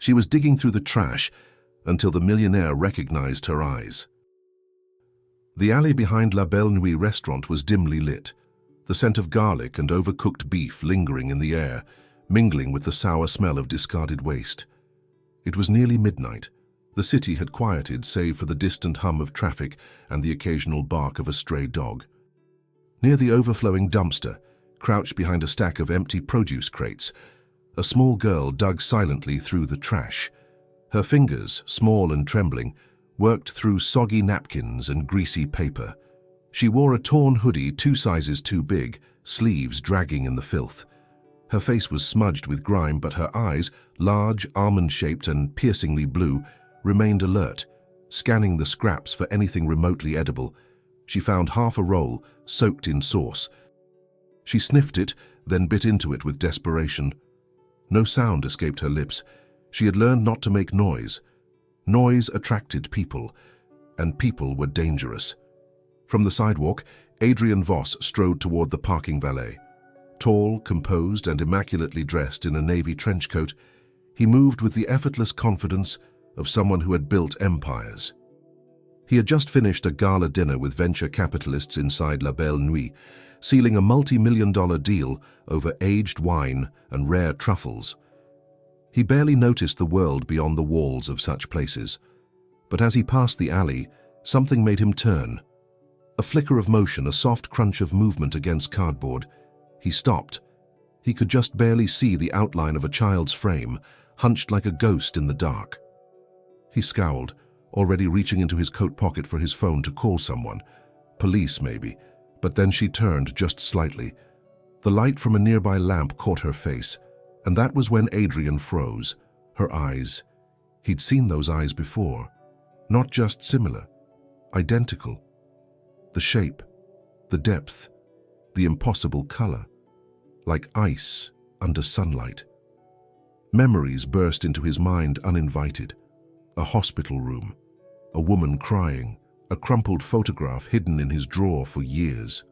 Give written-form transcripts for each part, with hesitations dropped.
She was digging through the trash until the millionaire recognized her eyes. The alley behind La Belle Nuit restaurant was dimly lit, the scent of garlic and overcooked beef lingering in the air, mingling with the sour smell of discarded waste. It was nearly midnight. The city had quieted save for the distant hum of traffic and the occasional bark of a stray dog. Near the overflowing dumpster, crouched behind a stack of empty produce crates, a small girl dug silently through the trash. Her fingers, small and trembling, worked through soggy napkins and greasy paper. She wore a torn hoodie 2 sizes too big, sleeves dragging in the filth. Her face was smudged with grime, but her eyes, large, almond-shaped and piercingly blue, remained alert, scanning the scraps for anything remotely edible. She found half a roll, soaked in sauce. She sniffed it, then bit into it with desperation. No sound escaped her lips. She had learned not to make noise. Noise attracted people, and people were dangerous. From the sidewalk, Adrian Voss strode toward the parking valet. Tall, composed, and immaculately dressed in a navy trench coat, he moved with the effortless confidence of someone who had built empires. He had just finished a gala dinner with venture capitalists inside La Belle Nuit, sealing a multi-million-dollar deal over aged wine and rare truffles. He barely noticed the world beyond the walls of such places, but as he passed the alley, something made him turn. A flicker of motion, a soft crunch of movement against cardboard. He stopped. He could just barely see the outline of a child's frame, hunched like a ghost in the dark. He scowled, already reaching into his coat pocket for his phone to call someone. Police, maybe. But then she turned just slightly. The light from a nearby lamp caught her face, and that was when Adrian froze. Her eyes. He'd seen those eyes before. Not just similar. Identical. The shape, the depth, the impossible color. Like ice under sunlight. Memories burst into his mind uninvited. A hospital room, a woman crying, a crumpled photograph hidden in his drawer for years.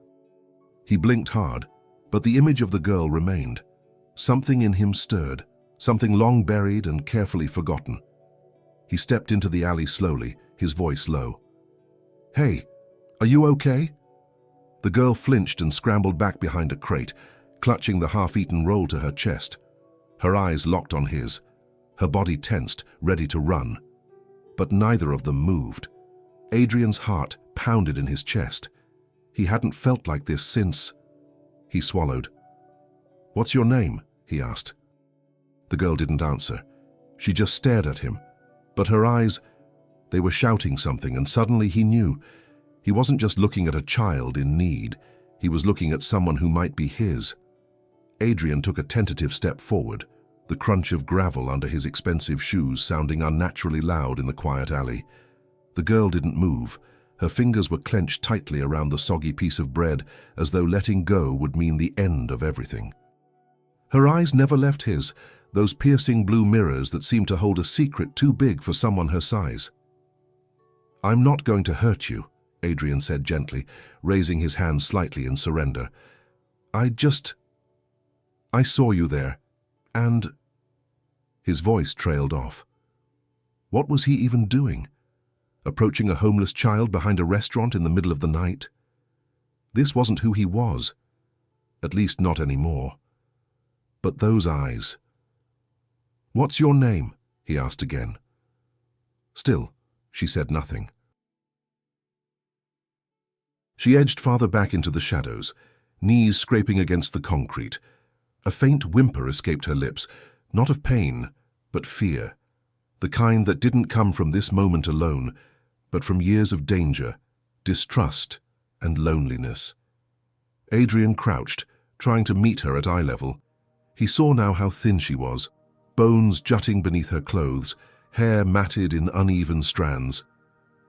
He blinked hard, but the image of the girl remained. Something in him stirred, something long buried and carefully forgotten. He stepped into the alley slowly, his voice low. "Hey, are you okay?" The girl flinched and scrambled back behind a crate, clutching the half-eaten roll to her chest. Her eyes locked on his, her body tensed, ready to run. But neither of them moved. Adrian's heart pounded in his chest. He hadn't felt like this since... He swallowed. "What's your name?" he asked. The girl didn't answer. She just stared at him. But her eyes, they were shouting something, and suddenly he knew. He wasn't just looking at a child in need. He was looking at someone who might be his. Adrian took a tentative step forward, the crunch of gravel under his expensive shoes sounding unnaturally loud in the quiet alley. The girl didn't move. Her fingers were clenched tightly around the soggy piece of bread, as though letting go would mean the end of everything. Her eyes never left his, those piercing blue mirrors that seemed to hold a secret too big for someone her size. "I'm not going to hurt you," Adrian said gently, raising his hand slightly in surrender. I saw you there, and..." His voice trailed off. What was he even doing? Approaching a homeless child behind a restaurant in the middle of the night? This wasn't who he was. At least not anymore. But those eyes. "What's your name?" he asked again. Still, she said nothing. She edged farther back into the shadows, knees scraping against the concrete. A faint whimper escaped her lips, not of pain, but fear. The kind that didn't come from this moment alone, but from years of danger, distrust, and loneliness. Adrian crouched, trying to meet her at eye level. He saw now how thin she was, bones jutting beneath her clothes, hair matted in uneven strands.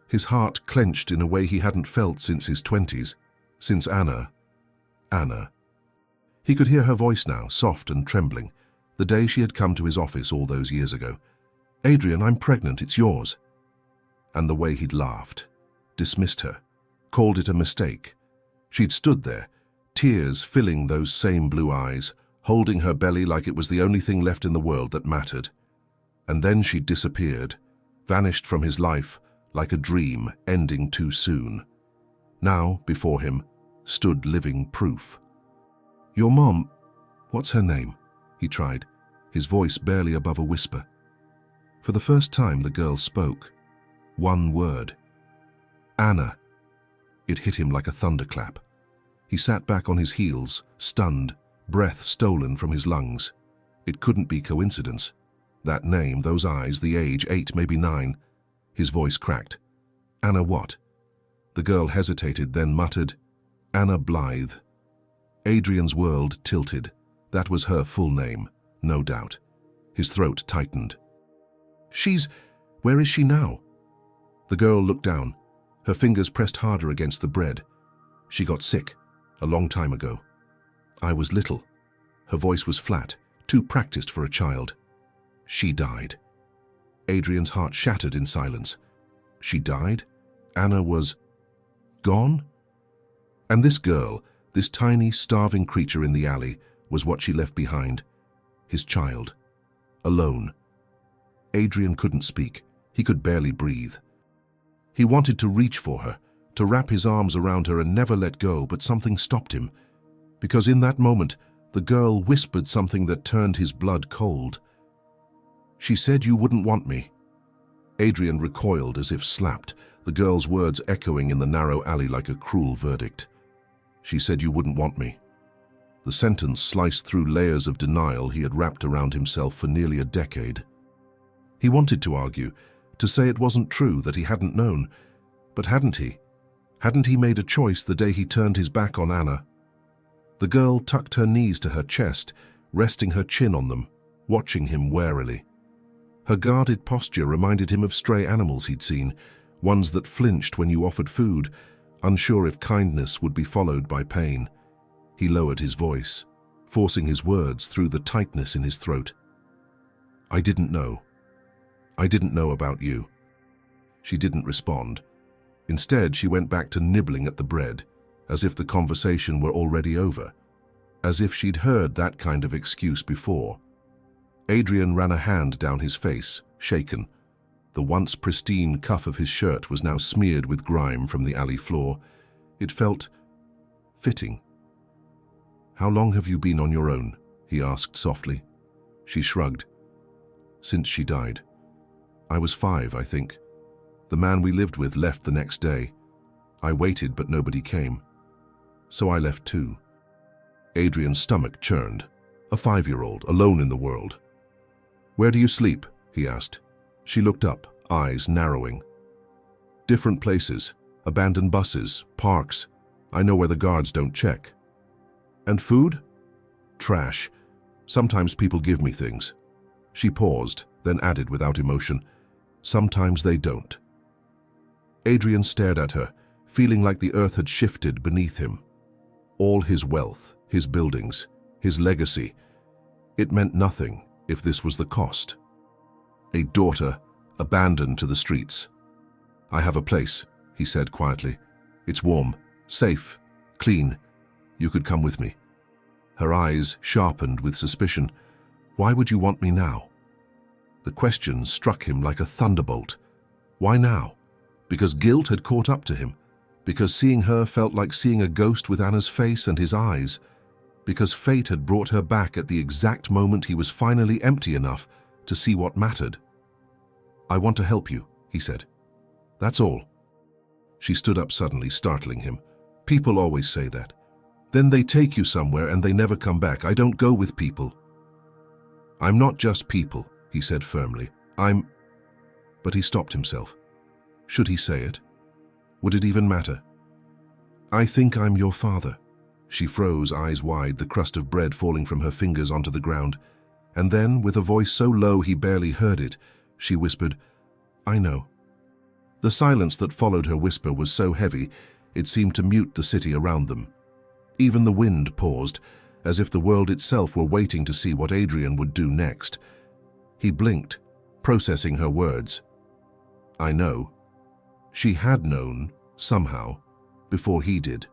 His heart clenched in a way he hadn't felt since his 20s, since Anna. He could hear her voice now, soft and trembling, the day she had come to his office all those years ago. "Adrian, I'm pregnant, it's yours." And the way he'd laughed, dismissed her, called it a mistake. She'd stood there, tears filling those same blue eyes, holding her belly like it was the only thing left in the world that mattered. And then she disappeared, vanished from his life like a dream ending too soon. Now, before him, stood living proof. "Your mom, what's her name?" he tried, his voice barely above a whisper. For the first time, the girl spoke. One word. "Anna." It hit him like a thunderclap. He sat back on his heels, stunned, breath stolen from his lungs. It couldn't be coincidence. That name, those eyes, the age, 8, maybe 9. His voice cracked. "Anna what?" The girl hesitated, then muttered, "Anna Blythe." Adrian's world tilted. That was her full name, no doubt. His throat tightened. Where is she now?" The girl looked down, her fingers pressed harder against the bread. "She got sick, a long time ago. I was little." Her voice was flat, too practiced for a child. "She died." Adrian's heart shattered in silence. She died? Anna was gone? And this girl, this tiny, starving creature in the alley, was what she left behind. His child. Alone. Adrian couldn't speak. He could barely breathe. He wanted to reach for her, to wrap his arms around her and never let go, but something stopped him. Because in that moment, the girl whispered something that turned his blood cold. "She said you wouldn't want me." Adrian recoiled as if slapped, the girl's words echoing in the narrow alley like a cruel verdict. "She said you wouldn't want me." The sentence sliced through layers of denial he had wrapped around himself for nearly a decade. He wanted to argue, to say it wasn't true, that he hadn't known. But hadn't he? Hadn't he made a choice the day he turned his back on Anna? The girl tucked her knees to her chest, resting her chin on them, watching him warily. Her guarded posture reminded him of stray animals he'd seen, ones that flinched when you offered food, unsure if kindness would be followed by pain. He lowered his voice, forcing his words through the tightness in his throat. "I didn't know. I didn't know about you." She didn't respond. Instead, she went back to nibbling at the bread, as if the conversation were already over, as if she'd heard that kind of excuse before. Adrian ran a hand down his face, shaken. The once pristine cuff of his shirt was now smeared with grime from the alley floor. It felt fitting. "How long have you been on your own?" he asked softly. She shrugged. "Since she died. I was 5, I think. The man we lived with left the next day. I waited, but nobody came. So I left too." Adrian's stomach churned. A 5-year-old, alone in the world. "Where do you sleep?" he asked. She looked up, eyes narrowing. "Different places, abandoned buses, parks. I know where the guards don't check." "And food?" "Trash. Sometimes people give me things." She paused, then added without emotion, "Sometimes they don't." Adrian stared at her, feeling like the earth had shifted beneath him. All his wealth, his buildings, his legacy. It meant nothing if this was the cost. A daughter, abandoned to the streets. "I have a place," he said quietly. "It's warm, safe, clean. You could come with me." Her eyes sharpened with suspicion. "Why would you want me now?" The question struck him like a thunderbolt. Why now? Because guilt had caught up to him. Because seeing her felt like seeing a ghost with Anna's face and his eyes. Because fate had brought her back at the exact moment he was finally empty enough to see what mattered. "I want to help you," he said. "That's all." She stood up suddenly, startling him. "People always say that. Then they take you somewhere and they never come back. I don't go with people." "I'm not just people," he said firmly. But he stopped himself. Should he say it? Would it even matter? "I think I'm your father." She froze, eyes wide, the crust of bread falling from her fingers onto the ground. And then, with a voice so low he barely heard it, she whispered, "I know." The silence that followed her whisper was so heavy, it seemed to mute the city around them. Even the wind paused, as if the world itself were waiting to see what Adrian would do next. He blinked, processing her words. "I know." She had known, somehow, before he did.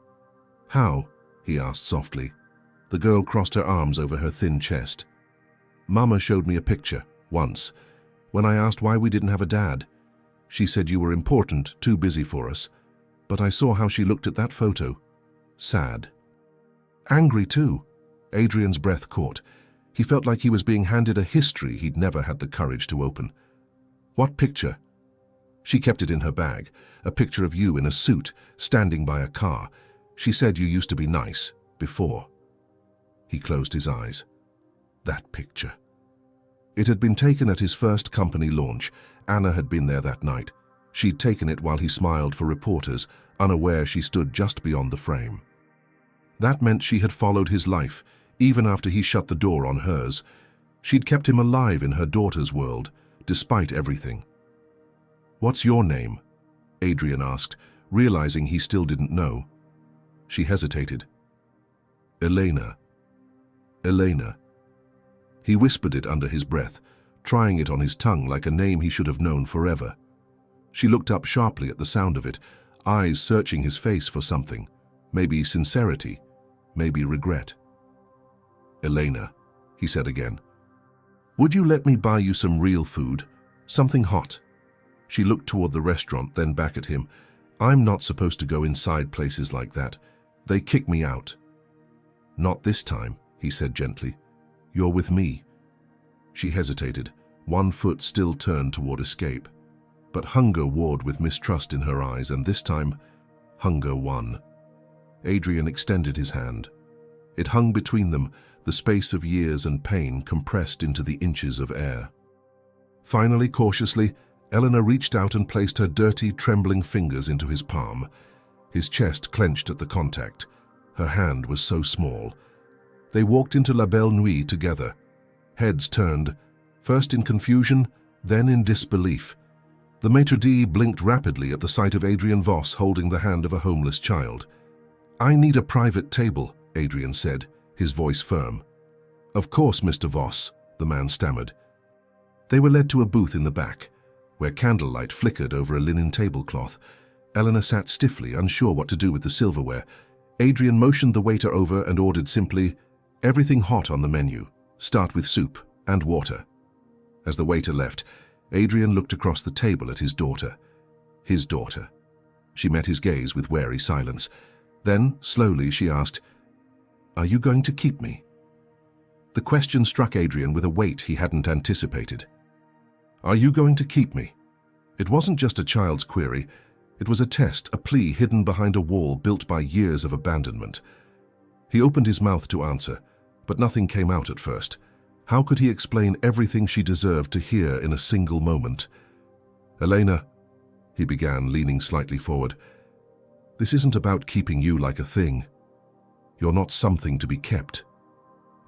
"How?" he asked softly. The girl crossed her arms over her thin chest. "Mama showed me a picture, once. When I asked why we didn't have a dad, she said you were important, too busy for us. But I saw how she looked at that photo. Sad. Angry too. Adrian's breath caught. He felt like he was being handed a history he'd never had the courage to open. What picture? She kept it in her bag, a picture of you in a suit, standing by a car. She said you used to be nice, before. He closed his eyes. That picture. It had been taken at his first company launch. Anna had been there that night. She'd taken it while he smiled for reporters, unaware she stood just beyond the frame. That meant she had followed his life, even after he shut the door on hers. She'd kept him alive in her daughter's world, despite everything. "What's your name?" Adrian asked, realizing he still didn't know. She hesitated. "Elena. Elena." He whispered it under his breath, trying it on his tongue like a name he should have known forever. She looked up sharply at the sound of it, eyes searching his face for something. Maybe sincerity, maybe regret. "Elena," he said again. "Would you let me buy you some real food? Something hot?" She looked toward the restaurant, then back at him. "I'm not supposed to go inside places like that. They kick me out." "Not this time," he said gently. "You're with me." She hesitated, one foot still turned toward escape. But hunger warred with mistrust in her eyes, and this time, hunger won. Adrian extended his hand. It hung between them, the space of years and pain compressed into the inches of air. Finally, cautiously, Eleanor reached out and placed her dirty, trembling fingers into his palm. His chest clenched at the contact. Her hand was so small. They walked into La Belle Nuit together. Heads turned, first in confusion, then in disbelief. The maitre d' blinked rapidly at the sight of Adrian Voss holding the hand of a homeless child. "I need a private table," Adrian said, his voice firm. "Of course, Mr. Voss," the man stammered. They were led to a booth in the back, where candlelight flickered over a linen tablecloth. Eleanor sat stiffly, unsure what to do with the silverware. Adrian motioned the waiter over and ordered simply, "Everything hot on the menu. Start with soup and water." As the waiter left, Adrian looked across the table at his daughter. His daughter. She met his gaze with wary silence. Then, slowly, she asked, "Are you going to keep me?" The question struck Adrian with a weight he hadn't anticipated. "Are you going to keep me?" It wasn't just a child's query. It was a test, a plea hidden behind a wall built by years of abandonment. He opened his mouth to answer, but nothing came out at first. How could he explain everything she deserved to hear in a single moment? "Elena," he began, leaning slightly forward, "this isn't about keeping you like a thing. You're not something to be kept.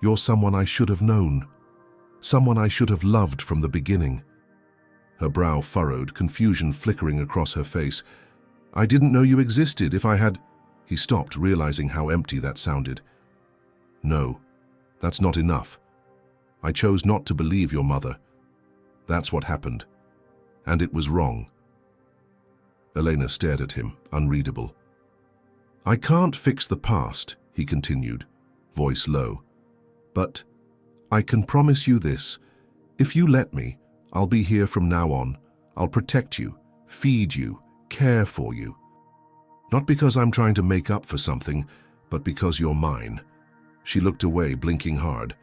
You're someone I should have known. Someone I should have loved from the beginning." Her brow furrowed, confusion flickering across her face. "I didn't know you existed. If I had—" He stopped, realizing how empty that sounded. "No, that's not enough. I chose not to believe your mother. That's what happened. And it was wrong." Elena stared at him, unreadable. "I can't fix the past," he continued, voice low. "But I can promise you this. If you let me, I'll be here from now on. I'll protect you, feed you, care for you. Not because I'm trying to make up for something, but because you're mine." She looked away, blinking hard.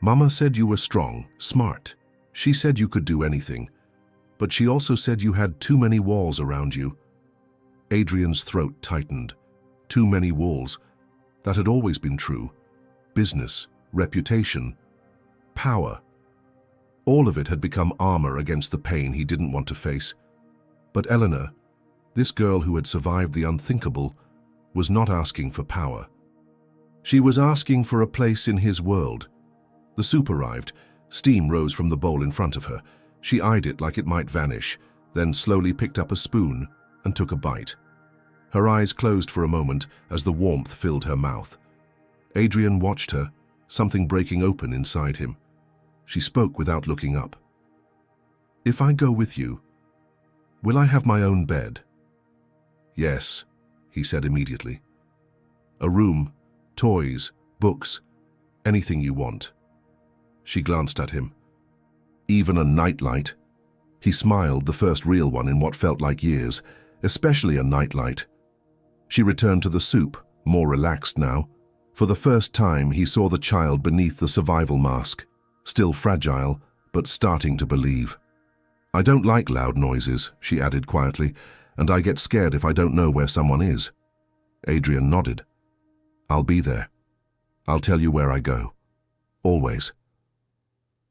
"Mama said you were strong, smart. She said you could do anything. But she also said you had too many walls around you." Adrian's throat tightened. Too many walls. That had always been true. Business, reputation, power. All of it had become armor against the pain he didn't want to face. But Eleanor, this girl who had survived the unthinkable, was not asking for power. She was asking for a place in his world. The soup arrived. Steam rose from the bowl in front of her. She eyed it like it might vanish, then slowly picked up a spoon and took a bite. Her eyes closed for a moment as the warmth filled her mouth. Adrian watched her, something breaking open inside him. She spoke without looking up. "If I go with you, will I have my own bed?" "Yes," he said immediately. "A room, toys, books, anything you want." She glanced at him. "Even a nightlight?" He smiled, the first real one in what felt like years, especially a nightlight. She returned to the soup, more relaxed now. For the first time, he saw the child beneath the survival mask, still fragile, but starting to believe. "I don't like loud noises," she added quietly, "and I get scared if I don't know where someone is." Adrian nodded. "I'll be there. I'll tell you where I go. Always."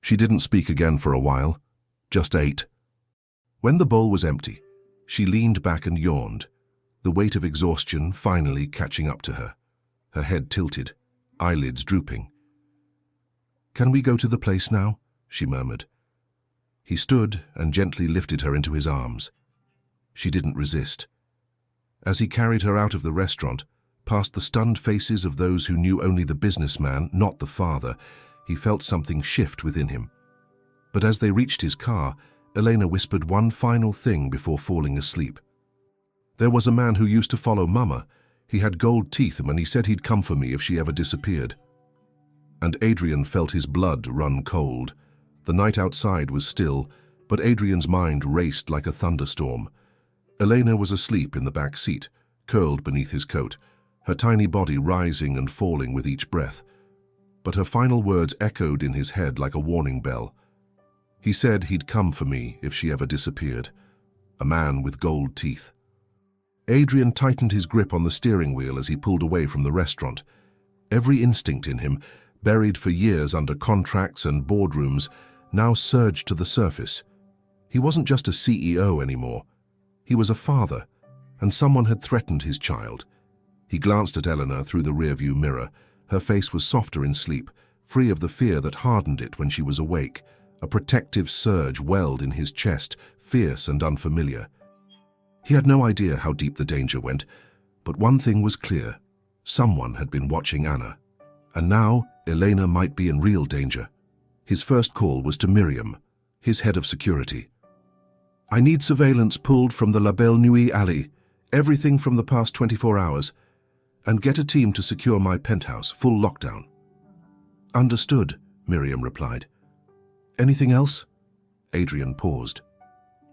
She didn't speak again for a while, just ate. When the bowl was empty, she leaned back and yawned, the weight of exhaustion finally catching up to her, her head tilted, eyelids drooping. "Can we go to the place now?" she murmured. He stood and gently lifted her into his arms. She didn't resist. As he carried her out of the restaurant, past the stunned faces of those who knew only the businessman, not the father, he felt something shift within him. But as they reached his car, Elena whispered one final thing before falling asleep. "There was a man who used to follow Mama. He had gold teeth and he said he'd come for me if she ever disappeared." And Adrian felt his blood run cold. The night outside was still, but Adrian's mind raced like a thunderstorm. Elena was asleep in the back seat, curled beneath his coat, her tiny body rising and falling with each breath. But her final words echoed in his head like a warning bell. He said he'd come for me if she ever disappeared. A man with gold teeth. Adrian tightened his grip on the steering wheel as he pulled away from the restaurant. Every instinct in him, buried for years under contracts and boardrooms, now surged to the surface. He wasn't just a CEO anymore. He was a father, and someone had threatened his child. He glanced at Eleanor through the rearview mirror. Her face was softer in sleep, free of the fear that hardened it when she was awake. A protective surge welled in his chest, fierce and unfamiliar. He had no idea how deep the danger went, but one thing was clear. Someone had been watching Anna. And now, Elena might be in real danger. His first call was to Miriam, his head of security. "I need surveillance pulled from the La Belle Nuit alley, everything from the past 24 hours, and get a team to secure my penthouse, full lockdown." "Understood," Miriam replied. "Anything else?" Adrian paused.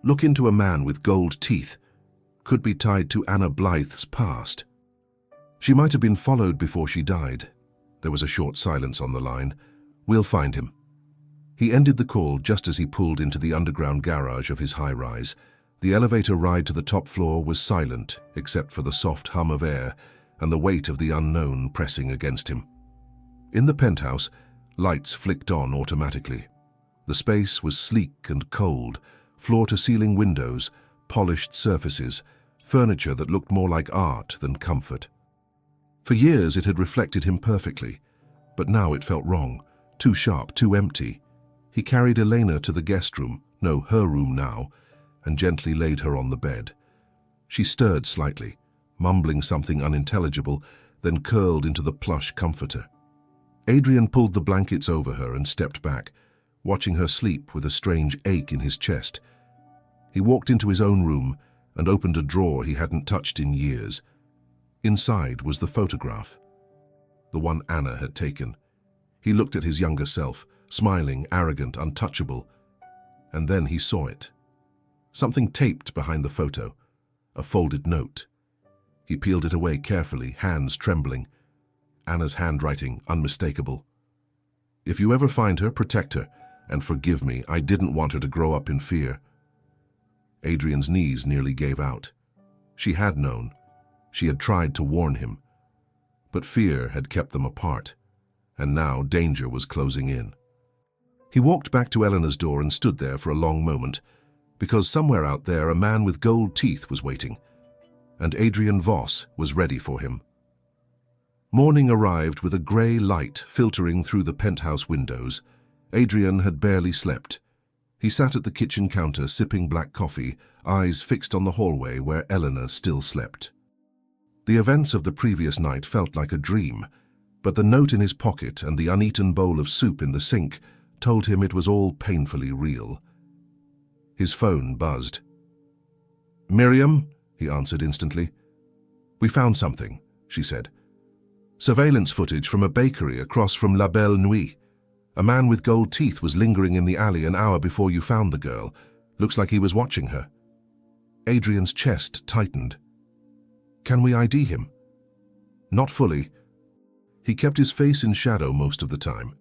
"Look into a man with gold teeth. Could be tied to Anna Blythe's past. She might have been followed before she died." There was a short silence on the line. "We'll find him." He ended the call just as he pulled into the underground garage of his high-rise. The elevator ride to the top floor was silent, except for the soft hum of air and the weight of the unknown pressing against him. In the penthouse, lights flicked on automatically. The space was sleek and cold, floor-to-ceiling windows, polished surfaces, furniture that looked more like art than comfort. For years it had reflected him perfectly, but now it felt wrong, too sharp, too empty. He carried Elena to the guest room, no, her room now, and gently laid her on the bed. She stirred slightly, mumbling something unintelligible, then curled into the plush comforter. Adrian pulled the blankets over her and stepped back, watching her sleep with a strange ache in his chest. He walked into his own room and opened a drawer he hadn't touched in years. Inside was the photograph, the one Anna had taken. He looked at his younger self, smiling, arrogant, untouchable, and then he saw it. Something taped behind the photo, a folded note. He peeled it away carefully, hands trembling. Anna's handwriting unmistakable. "If you ever find her, protect her, and forgive me, I didn't want her to grow up in fear." Adrian's knees nearly gave out. She had known. She had tried to warn him. But fear had kept them apart, and now danger was closing in. He walked back to Eleanor's door and stood there for a long moment, because somewhere out there a man with gold teeth was waiting, and Adrian Voss was ready for him. Morning arrived with a grey light filtering through the penthouse windows. Adrian had barely slept. He sat at the kitchen counter sipping black coffee, eyes fixed on the hallway where Eleanor still slept. The events of the previous night felt like a dream, but the note in his pocket and the uneaten bowl of soup in the sink told him it was all painfully real. His phone buzzed. "Miriam," he answered instantly. "We found something," she said. "Surveillance footage from a bakery across from La Belle Nuit. A man with gold teeth was lingering in the alley an hour before you found the girl. Looks like he was watching her. Adrian's chest tightened. Can we ID him? Not fully. He kept his face in shadow most of the time,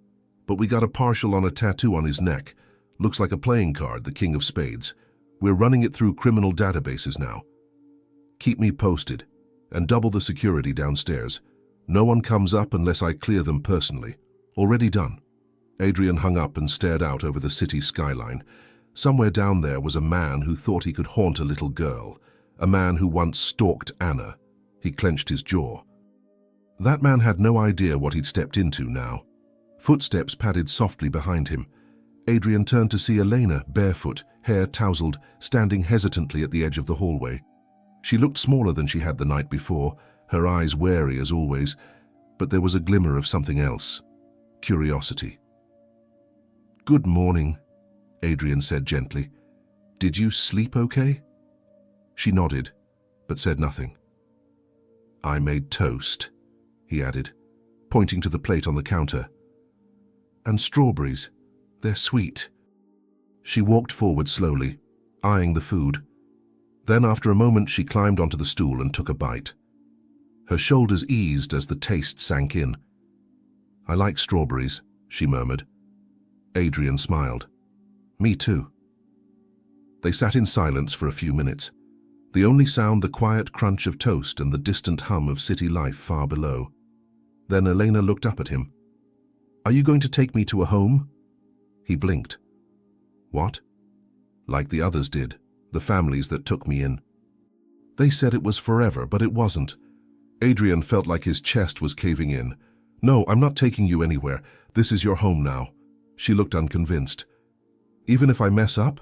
but we got a partial on a tattoo on his neck. Looks like a playing card, the King of Spades. We're running it through criminal databases now. Keep me posted, and double the security downstairs. No one comes up unless I clear them personally. Already done. Adrian hung up and stared out over the city skyline. Somewhere down there was a man who thought he could haunt a little girl, a man who once stalked Anna. He clenched his jaw. That man had no idea what he'd stepped into now. Footsteps padded softly behind him. Adrian turned to see Elena, barefoot, hair tousled, standing hesitantly at the edge of the hallway. She looked smaller than she had the night before, her eyes wary as always, but there was a glimmer of something else. Curiosity. "Good morning," Adrian said gently. "Did you sleep okay?" She nodded, but said nothing. "I made toast," he added, pointing to the plate on the counter. "And strawberries. They're sweet." She walked forward slowly, eyeing the food. Then after a moment she climbed onto the stool and took a bite. Her shoulders eased as the taste sank in. "I like strawberries," she murmured. Adrian smiled. "Me too." They sat in silence for a few minutes, the only sound the quiet crunch of toast and the distant hum of city life far below. Then Elena looked up at him. "Are you going to take me to a home?" He blinked. "What?" "Like the others did, the families that took me in." They said it was forever, but it wasn't. Adrian felt like his chest was caving in. "No, I'm not taking you anywhere. This is your home now." She looked unconvinced. "Even if I mess up?"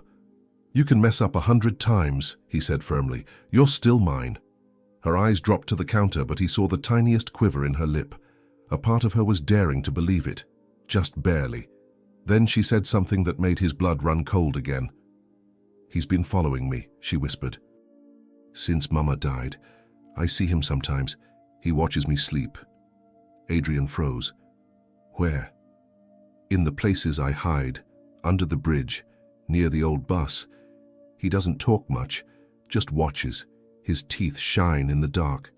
"You can mess up 100 times, he said firmly. "You're still mine." Her eyes dropped to the counter, but he saw the tiniest quiver in her lip. A part of her was daring to believe it, just barely. Then she said something that made his blood run cold again. "He's been following me," she whispered. "Since Mama died. I see him sometimes. He watches me sleep." Adrian froze. "Where?" "In the places I hide, under the bridge, near the old bus. He doesn't talk much, just watches. His teeth shine in the dark."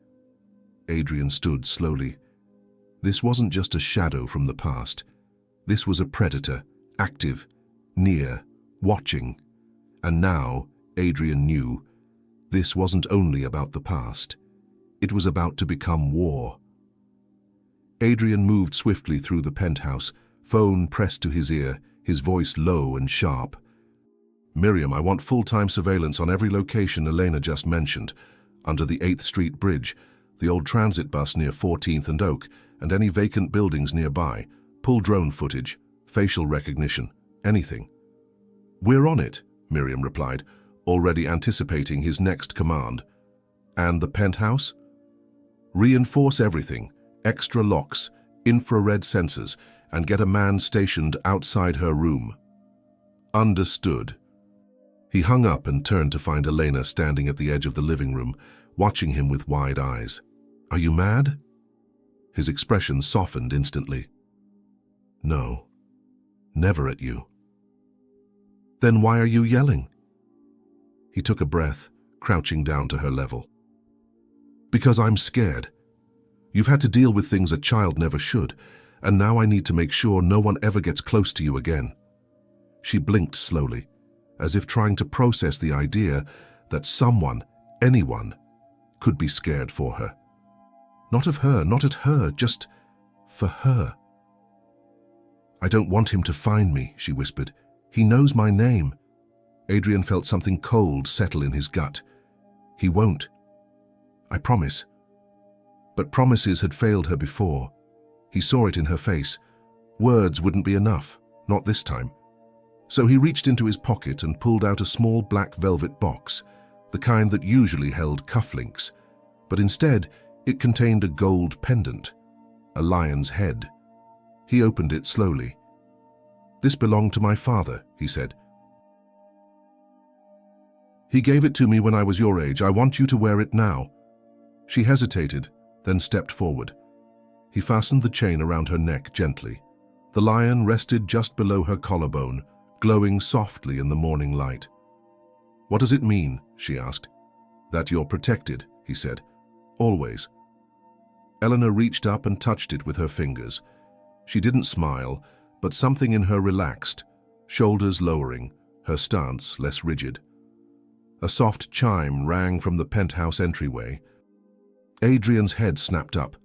Adrian stood slowly. This wasn't just a shadow from the past. This was a predator, active, near, watching. And now, Adrian knew, this wasn't only about the past. It was about to become war. Adrian moved swiftly through the penthouse, phone pressed to his ear, his voice low and sharp. "Miriam, I want full-time surveillance on every location Elena just mentioned. Under the 8th Street Bridge, the old transit bus near 14th and Oak, and any vacant buildings nearby. Pull drone footage, facial recognition, anything." "We're on it," Miriam replied, already anticipating his next command. "And the penthouse?" "Reinforce everything, extra locks, infrared sensors, and get a man stationed outside her room." "Understood." He hung up and turned to find Elena standing at the edge of the living room, watching him with wide eyes. "Are you mad?" His expression softened instantly. "No, never at you." "Then why are you yelling?" He took a breath, crouching down to her level. "Because I'm scared. You've had to deal with things a child never should, and now I need to make sure no one ever gets close to you again." She blinked slowly, as if trying to process the idea that someone, anyone, could be scared for her. Not of her, not at her, just for her. "I don't want him to find me," she whispered. "He knows my name." Adrian felt something cold settle in his gut. "He won't. I promise." But promises had failed her before. He saw it in her face. Words wouldn't be enough, not this time. So he reached into his pocket and pulled out a small black velvet box, the kind that usually held cufflinks, but instead it contained a gold pendant, a lion's head. He opened it slowly. "This belonged to my father," he said. "He gave it to me when I was your age. I want you to wear it now." She hesitated, then stepped forward. He fastened the chain around her neck gently. The lion rested just below her collarbone, glowing softly in the morning light. What does it mean? She asked. That you're protected, he said. Always. Eleanor reached up and touched it with her fingers. She didn't smile, but something in her relaxed, shoulders lowering, her stance less rigid. A soft chime rang from the penthouse entryway. Adrian's head snapped up.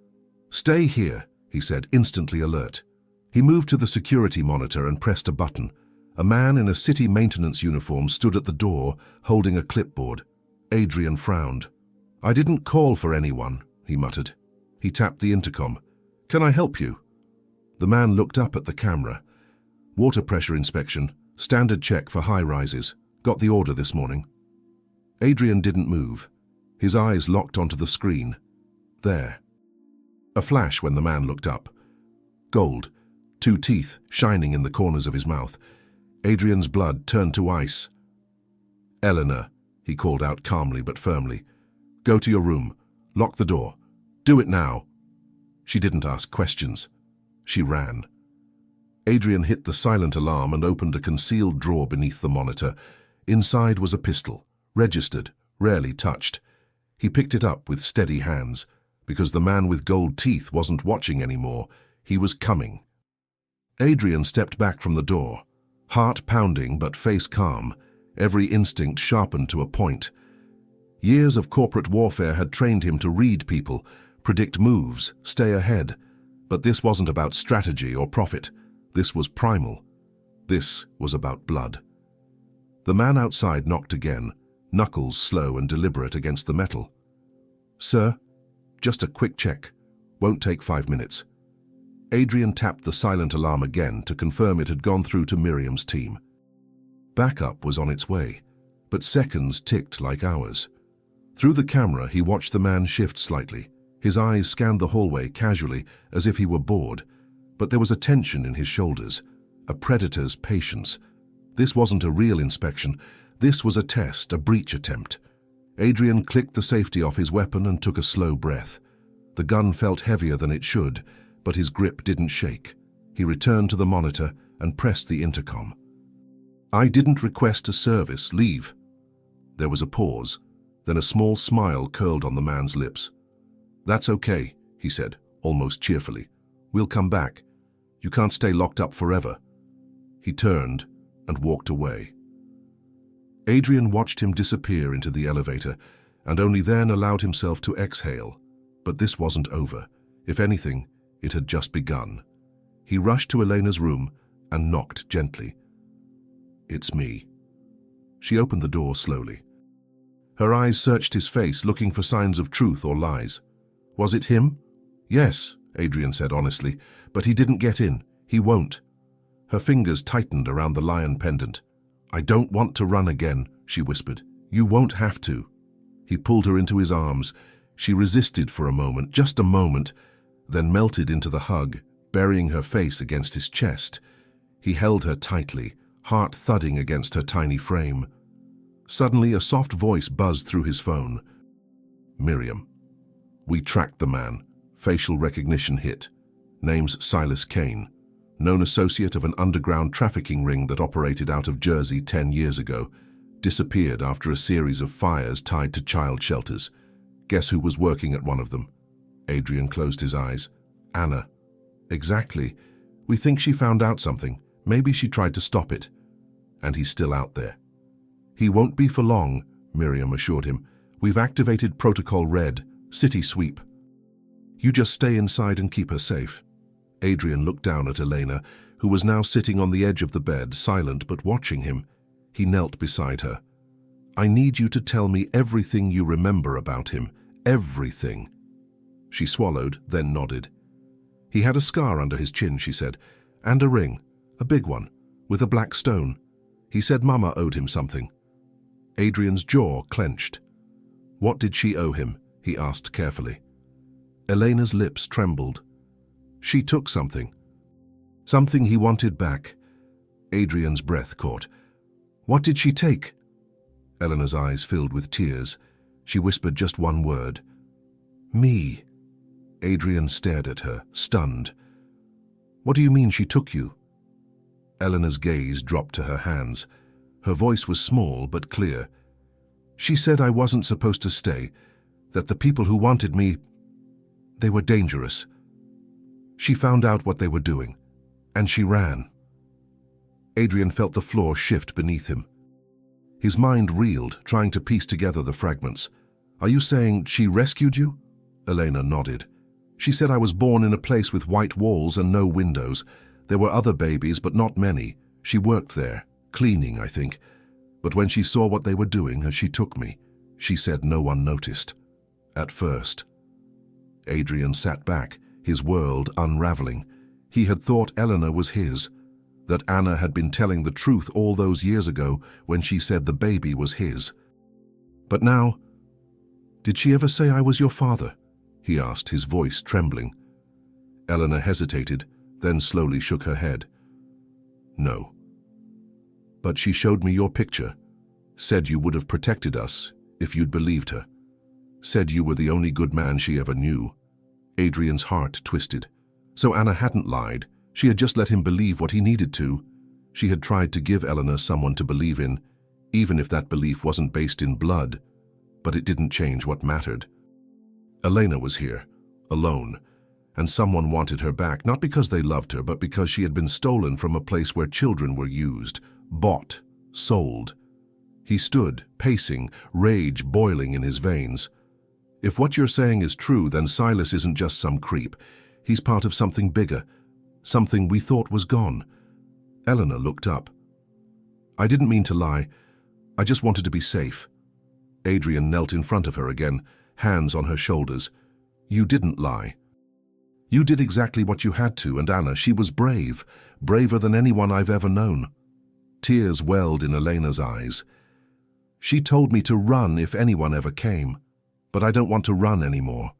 "Stay here," he said, instantly alert. He moved to the security monitor and pressed a button. A man in a city maintenance uniform stood at the door, holding a clipboard. Adrian frowned. "I didn't call for anyone," he muttered. He tapped the intercom. "Can I help you?" The man looked up at the camera. "Water pressure inspection, standard check for high-rises. Got the order this morning." Adrian didn't move. His eyes locked onto the screen. There. A flash when the man looked up. Gold, 2 teeth shining in the corners of his mouth. Adrian's blood turned to ice. "Eleanor," he called out calmly but firmly. "Go to your room. Lock the door. Do it now." She didn't ask questions. She ran. Adrian hit the silent alarm and opened a concealed drawer beneath the monitor. Inside was a pistol, registered, rarely touched. He picked it up with steady hands, because the man with gold teeth wasn't watching anymore. He was coming. Adrian stepped back from the door, heart pounding but face calm, every instinct sharpened to a point. Years of corporate warfare had trained him to read people, predict moves, stay ahead. But this wasn't about strategy or profit. This was primal. This was about blood. The man outside knocked again, knuckles slow and deliberate against the metal. "Sir, just a quick check. Won't take 5 minutes." Adrian tapped the silent alarm again to confirm it had gone through to Miriam's team. Backup was on its way, but seconds ticked like hours. Through the camera, he watched the man shift slightly. His eyes scanned the hallway casually, as if he were bored. But there was a tension in his shoulders, a predator's patience. This wasn't a real inspection. This was a test, a breach attempt. Adrian clicked the safety off his weapon and took a slow breath. The gun felt heavier than it should, but his grip didn't shake. He returned to the monitor and pressed the intercom. "I didn't request a service. Leave." There was a pause. Then a small smile curled on the man's lips. "That's okay," he said, almost cheerfully. "We'll come back. You can't stay locked up forever." He turned and walked away. Adrian watched him disappear into the elevator, and only then allowed himself to exhale. But this wasn't over. If anything, it had just begun. He rushed to Elena's room and knocked gently. "It's me." She opened the door slowly. Her eyes searched his face, looking for signs of truth or lies. "Was it him?" "Yes," Adrian said honestly, "but he didn't get in. He won't." Her fingers tightened around the lion pendant. "I don't want to run again," she whispered. "You won't have to." He pulled her into his arms. She resisted for a moment, just a moment, then melted into the hug, burying her face against his chest. He held her tightly, heart thudding against her tiny frame. Suddenly, a soft voice buzzed through his phone. "Miriam." We tracked the man. Facial recognition hit. Name's Silas Kane, known associate of an underground trafficking ring that operated out of Jersey 10 years ago. Disappeared after a series of fires tied to child shelters. Guess who was working at one of them? Adrian closed his eyes. "Anna." "Exactly. We think she found out something. Maybe she tried to stop it." "And he's still out there." "He won't be for long," Miriam assured him. "We've activated Protocol Red, City Sweep. You just stay inside and keep her safe." Adrian looked down at Elena, who was now sitting on the edge of the bed, silent but watching him. He knelt beside her. "I need you to tell me everything you remember about him. Everything." She swallowed, then nodded. "He had a scar under his chin," she said, "and a ring, a big one, with a black stone. He said Mama owed him something." Adrian's jaw clenched. "What did she owe him?" he asked carefully. Elena's lips trembled. "She took something. Something he wanted back." Adrian's breath caught. "What did she take?" Eleanor's eyes filled with tears. She whispered just one word. "Me." Adrian stared at her, stunned. "What do you mean she took you?" Eleanor's gaze dropped to her hands. Her voice was small but clear. She said I wasn't supposed to stay, that the people who wanted me, they were dangerous. She found out what they were doing, and she ran. Adrian felt the floor shift beneath him. His mind reeled, trying to piece together the fragments. Are you saying she rescued you? Elena nodded. She said I was born in a place with white walls and no windows. There were other babies, but not many. She worked there, cleaning, I think. But when she saw what they were doing, she took me. She said no one noticed. At first. Adrian sat back, his world unraveling. He had thought Eleanor was his, that Anna had been telling the truth all those years ago when she said the baby was his. But now, did she ever say I was your father? He asked, his voice trembling. Eleanor hesitated, then slowly shook her head. No. But she showed me your picture, said you would have protected us if you'd believed her, said you were the only good man she ever knew. Adrian's heart twisted. So Anna hadn't lied. She had just let him believe what he needed to. She had tried to give Eleanor someone to believe in, even if that belief wasn't based in blood, but it didn't change what mattered. Elena was here, alone, and someone wanted her back, not because they loved her, but because she had been stolen from a place where children were used, bought, sold. He stood, pacing, rage boiling in his veins. If what you're saying is true, then Silas isn't just some creep. He's part of something bigger, something we thought was gone. Eleanor looked up. I didn't mean to lie. I just wanted to be safe. Adrian knelt in front of her again, hands on her shoulders. You didn't lie. You did exactly what you had to, and Anna, she was brave, braver than anyone I've ever known. Tears welled in Elena's eyes. She told me to run if anyone ever came, but I don't want to run anymore.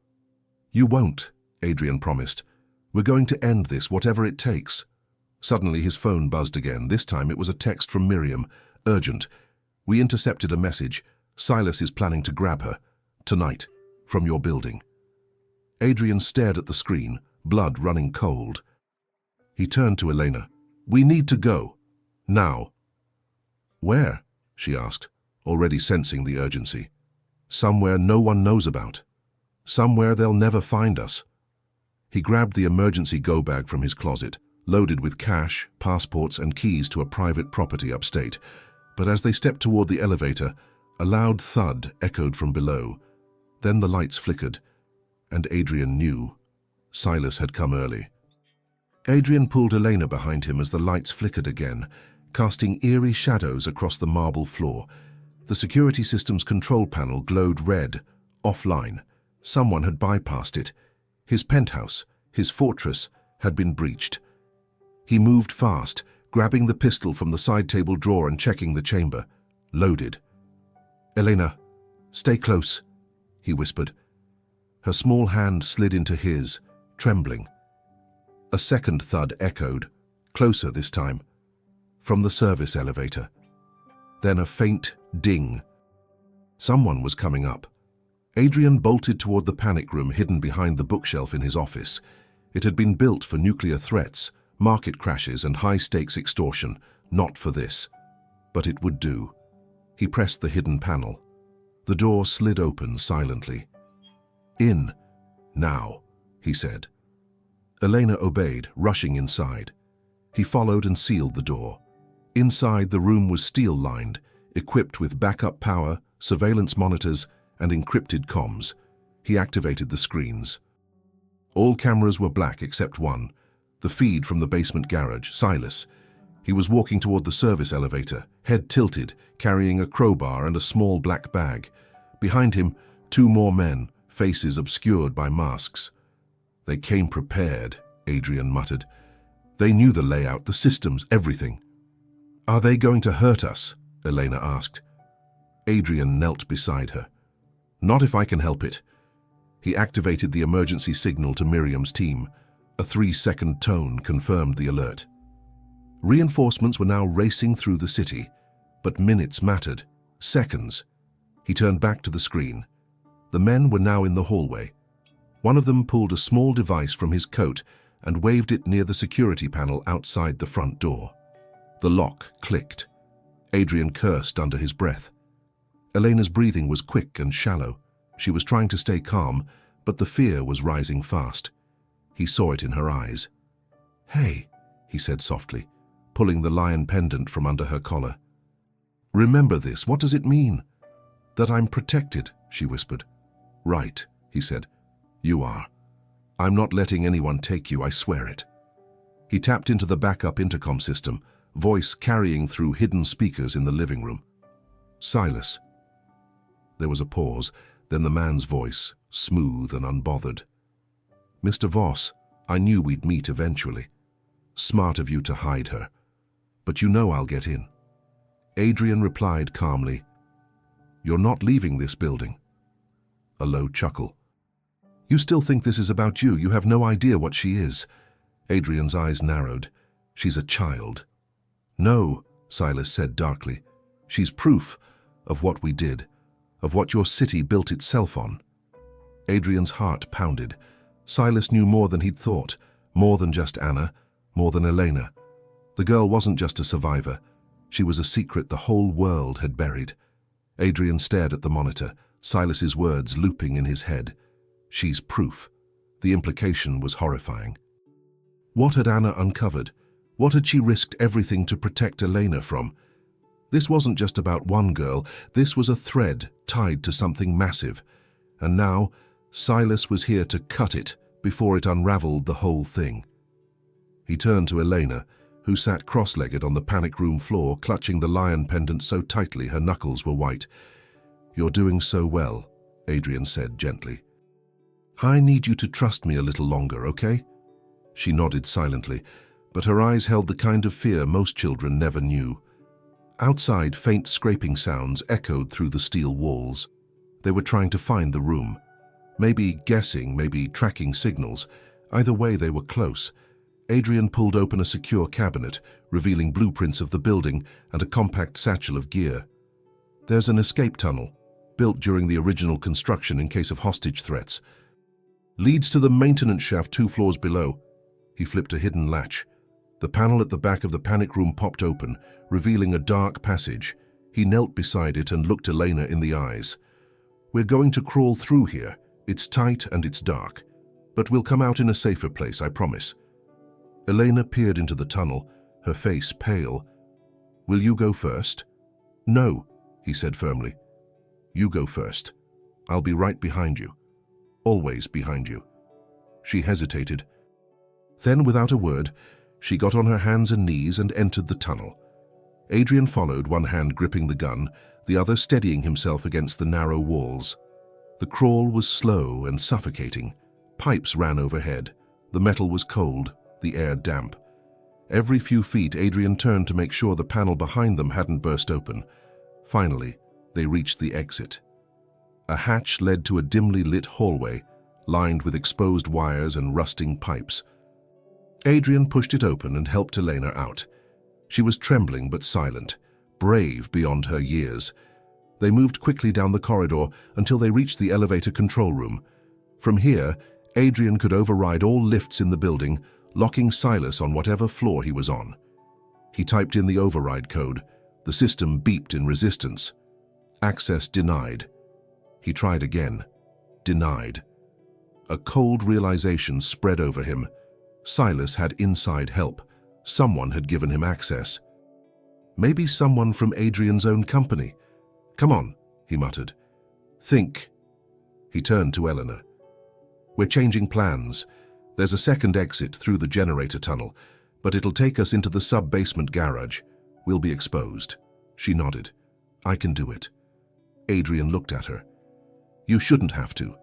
You won't, Adrian promised. We're going to end this, whatever it takes. Suddenly his phone buzzed again. This time it was a text from Miriam. Urgent. We intercepted a message. Silas is planning to grab her. Tonight. From your building. Adrian stared at the screen, blood running cold. He turned to Elena. We need to go. Now. Where? She asked, already sensing the urgency. Somewhere no one knows about. Somewhere they'll never find us. He grabbed the emergency go-bag from his closet, loaded with cash, passports, and keys to a private property upstate. But as they stepped toward the elevator, a loud thud echoed from below. Then the lights flickered, and Adrian knew. Silas had come early. Adrian pulled Elena behind him as the lights flickered again, casting eerie shadows across the marble floor. The security system's control panel glowed red, offline. Someone had bypassed it. His penthouse, his fortress, had been breached. He moved fast, grabbing the pistol from the side table drawer and checking the chamber. Loaded. Elena, stay close, he whispered. Her small hand slid into his, trembling. A second thud echoed, closer this time, from the service elevator. Then a faint ding. Someone was coming up. Adrian bolted toward the panic room hidden behind the bookshelf in his office. It had been built for nuclear threats, market crashes, and high-stakes extortion, not for this. But it would do. He pressed the hidden panel. The door slid open silently. In. Now, he said. Elena obeyed, rushing inside. He followed and sealed the door. Inside, the room was steel-lined, equipped with backup power, surveillance monitors, and encrypted comms. He activated the screens. All cameras were black except one, the feed from the basement garage, Silas. He was walking toward the service elevator, head tilted, carrying a crowbar and a small black bag. Behind him, two more men, faces obscured by masks. They came prepared, Adrian muttered. They knew the layout, the systems, everything. Are they going to hurt us? Elena asked. Adrian knelt beside her. Not if I can help it. He activated the emergency signal to Miriam's team. A 3-second tone confirmed the alert. Reinforcements were now racing through the city, but minutes mattered. Seconds. He turned back to the screen. The men were now in the hallway. One of them pulled a small device from his coat and waved it near the security panel outside the front door. The lock clicked. Adrian cursed under his breath. Elena's breathing was quick and shallow. She was trying to stay calm, but the fear was rising fast. He saw it in her eyes. "Hey," he said softly, pulling the lion pendant from under her collar. "Remember this. What does it mean?" "That I'm protected," she whispered. "Right," he said. "You are. I'm not letting anyone take you, I swear it." He tapped into the backup intercom system, voice carrying through hidden speakers in the living room. "Silas." There was a pause, then the man's voice, smooth and unbothered. "Mr. Voss, I knew we'd meet eventually. Smart of you to hide her. But you know I'll get in." Adrian replied calmly, "You're not leaving this building." A low chuckle. "You still think this is about you? You have no idea what she is." Adrian's eyes narrowed. "She's a child." "No," Silas said darkly. "She's proof of what we did, of what your city built itself on." Adrian's heart pounded. Silas knew more than he'd thought, more than just Anna, more than Elena. The girl wasn't just a survivor. She was a secret the whole world had buried. Adrian stared at the monitor, Silas's words looping in his head. She's proof. The implication was horrifying. What had Anna uncovered? What had she risked everything to protect Elena from? This wasn't just about one girl. This was a thread tied to something massive. And now, Silas was here to cut it before it unraveled the whole thing. He turned to Elena, who sat cross-legged on the panic room floor, clutching the lion pendant so tightly her knuckles were white. "You're doing so well," Adrian said gently. "I need you to trust me a little longer, okay?" She nodded silently, but her eyes held the kind of fear most children never knew. Outside, faint scraping sounds echoed through the steel walls. They were trying to find the room. Maybe guessing, maybe tracking signals. Either way, they were close. Adrian pulled open a secure cabinet, revealing blueprints of the building and a compact satchel of gear. "There's an escape tunnel, built during the original construction in case of hostage threats. Leads to the maintenance shaft 2 floors below." He flipped a hidden latch. The panel at the back of the panic room popped open, revealing a dark passage. He knelt beside it and looked Elena in the eyes. "We're going to crawl through here. It's tight and it's dark. But we'll come out in a safer place, I promise." Elena peered into the tunnel, her face pale. "Will you go first?" "No," he said firmly. "You go first. I'll be right behind you. Always behind you." She hesitated. Then, without a word, she got on her hands and knees and entered the tunnel. Adrian followed, one hand gripping the gun, the other steadying himself against the narrow walls. The crawl was slow and suffocating. Pipes ran overhead. The metal was cold, the air damp. Every few feet, Adrian turned to make sure the panel behind them hadn't burst open. Finally, they reached the exit. A hatch led to a dimly lit hallway, lined with exposed wires and rusting pipes. Adrian pushed it open and helped Elena out. She was trembling but silent, brave beyond her years. They moved quickly down the corridor until they reached the elevator control room. From here, Adrian could override all lifts in the building, locking Silas on whatever floor he was on. He typed in the override code. The system beeped in resistance. Access denied. He tried again. Denied. A cold realization spread over him. Silas had inside help. Someone had given him access. Maybe someone from Adrian's own company. "Come on," he muttered. "Think." He turned to Eleanor. "We're changing plans. There's a second exit through the generator tunnel, but it'll take us into the sub-basement garage. We'll be exposed." She nodded. "I can do it." Adrian looked at her. "You shouldn't have to."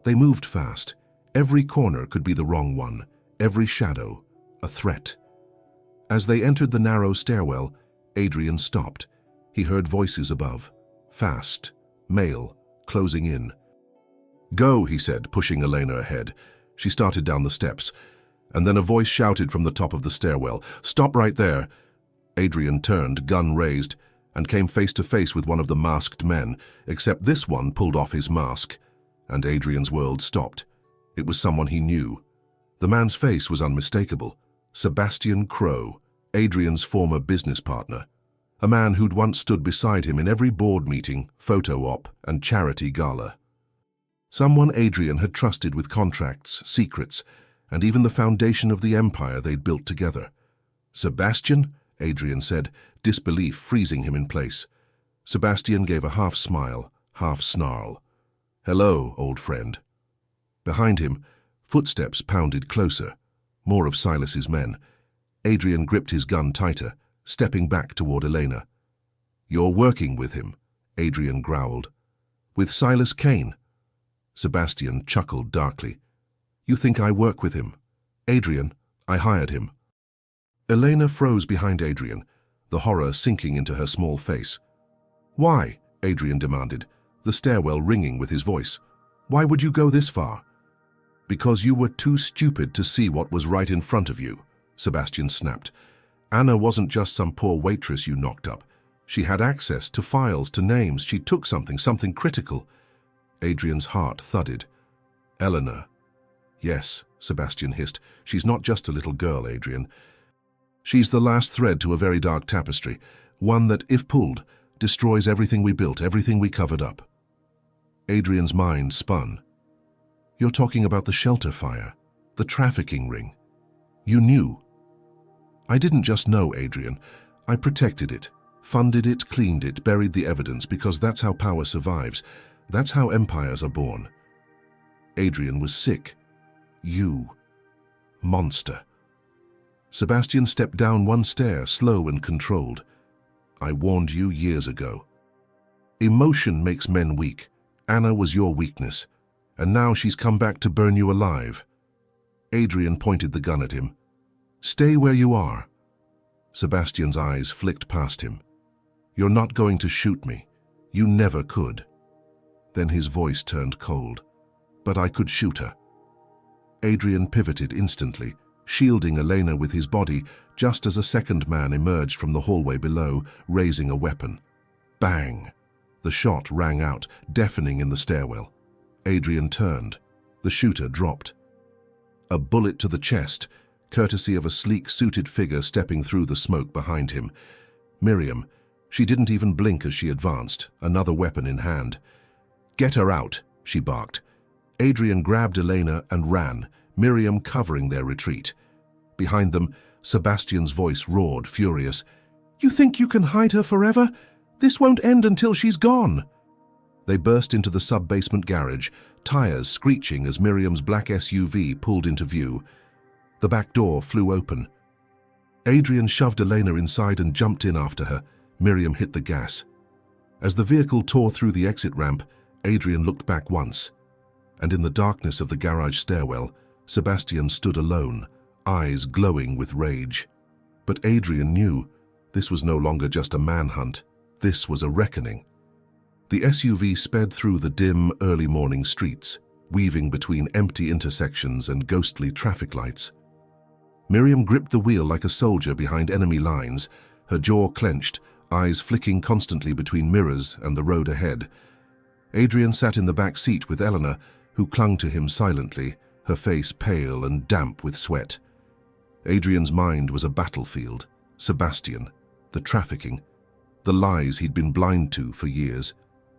They moved fast. Every corner could be the wrong one, every shadow, a threat. As they entered the narrow stairwell, Adrian stopped. He heard voices above. Fast, male, closing in. "Go," he said, pushing Elena ahead. She started down the steps, and then a voice shouted from the top of the stairwell, "Stop right there!" Adrian turned, gun raised, and came face to face with one of the masked men, except this one pulled off his mask, and Adrian's world stopped. It was someone he knew. The man's face was unmistakable. Sebastian Crow, Adrian's former business partner. a man who'd once stood beside him in every board meeting, photo op, and charity gala. Someone Adrian had trusted with contracts, secrets, and even the foundation of the empire they'd built together. "Sebastian?" Adrian said, disbelief freezing him in place. Sebastian gave a half smile, half snarl. "Hello, old friend." Behind him, footsteps pounded closer, more of Silas's men. Adrian gripped his gun tighter, stepping back toward Elena. "You're working with him," Adrian growled. "With Silas Kane?" Sebastian chuckled darkly. "You think I work with him? Adrian, I hired him." Elena froze behind Adrian, the horror sinking into her small face. "Why?" Adrian demanded, the stairwell ringing with his voice. "Why would you go this far?" "Because you were too stupid to see what was right in front of you," Sebastian snapped. "Anna wasn't just some poor waitress you knocked up. She had access to files, to names. She took something critical." Adrian's heart thudded. "Eleanor." "Yes," Sebastian hissed. "She's not just a little girl, Adrian. She's the last thread to a very dark tapestry, one that, if pulled, destroys everything we built, everything we covered up." Adrian's mind spun. "You're talking about the shelter fire, the trafficking ring. You knew." "I didn't just know, Adrian. I protected it, funded it, cleaned it, buried the evidence, because that's how power survives. That's how empires are born." Adrian was sick. "You monster." Sebastian stepped down one stair, slow and controlled. "I warned you years ago. Emotion makes men weak. Anna was your weakness, and now she's come back to burn you alive." Adrian pointed the gun at him. "Stay where you are." Sebastian's eyes flicked past him. "You're not going to shoot me. You never could." Then his voice turned cold. "But I could shoot her." Adrian pivoted instantly, shielding Elena with his body, just as a second man emerged from the hallway below, raising a weapon. Bang! The shot rang out, deafening in the stairwell. Adrian turned. The shooter dropped. A bullet to the chest, courtesy of a sleek, suited figure stepping through the smoke behind him. Miriam. She didn't even blink as she advanced, another weapon in hand. "Get her out," she barked. Adrian grabbed Elena and ran, Miriam covering their retreat. Behind them, Sebastian's voice roared, furious. "You think you can hide her forever? This won't end until she's gone." They burst into the sub-basement garage, tires screeching as Miriam's black SUV pulled into view. The back door flew open. Adrian shoved Elena inside and jumped in after her. Miriam hit the gas. As the vehicle tore through the exit ramp, Adrian looked back once. And in the darkness of the garage stairwell, Sebastian stood alone, eyes glowing with rage. But Adrian knew this was no longer just a manhunt. This was a reckoning. The SUV sped through the dim, early morning streets, weaving between empty intersections and ghostly traffic lights. Miriam gripped the wheel like a soldier behind enemy lines, her jaw clenched, eyes flicking constantly between mirrors and the road ahead. Adrian sat in the back seat with Eleanor, who clung to him silently, her face pale and damp with sweat. Adrian's mind was a battlefield. Sebastian, the trafficking, the lies he'd been blind to for years,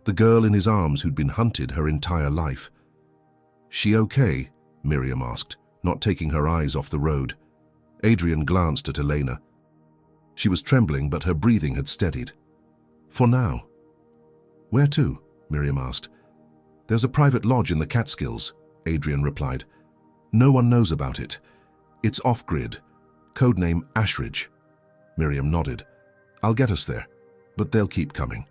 the girl in his arms who'd been hunted her entire life. "She okay?" Miriam asked, not taking her eyes off the road. Adrian glanced at Elena. She was trembling, but her breathing had steadied. "For now." "Where to?" Miriam asked. "There's a private lodge in the Catskills," Adrian replied. "No one knows about it. It's off-grid. Codename Ashridge." Miriam nodded. "I'll get us there, but they'll keep coming."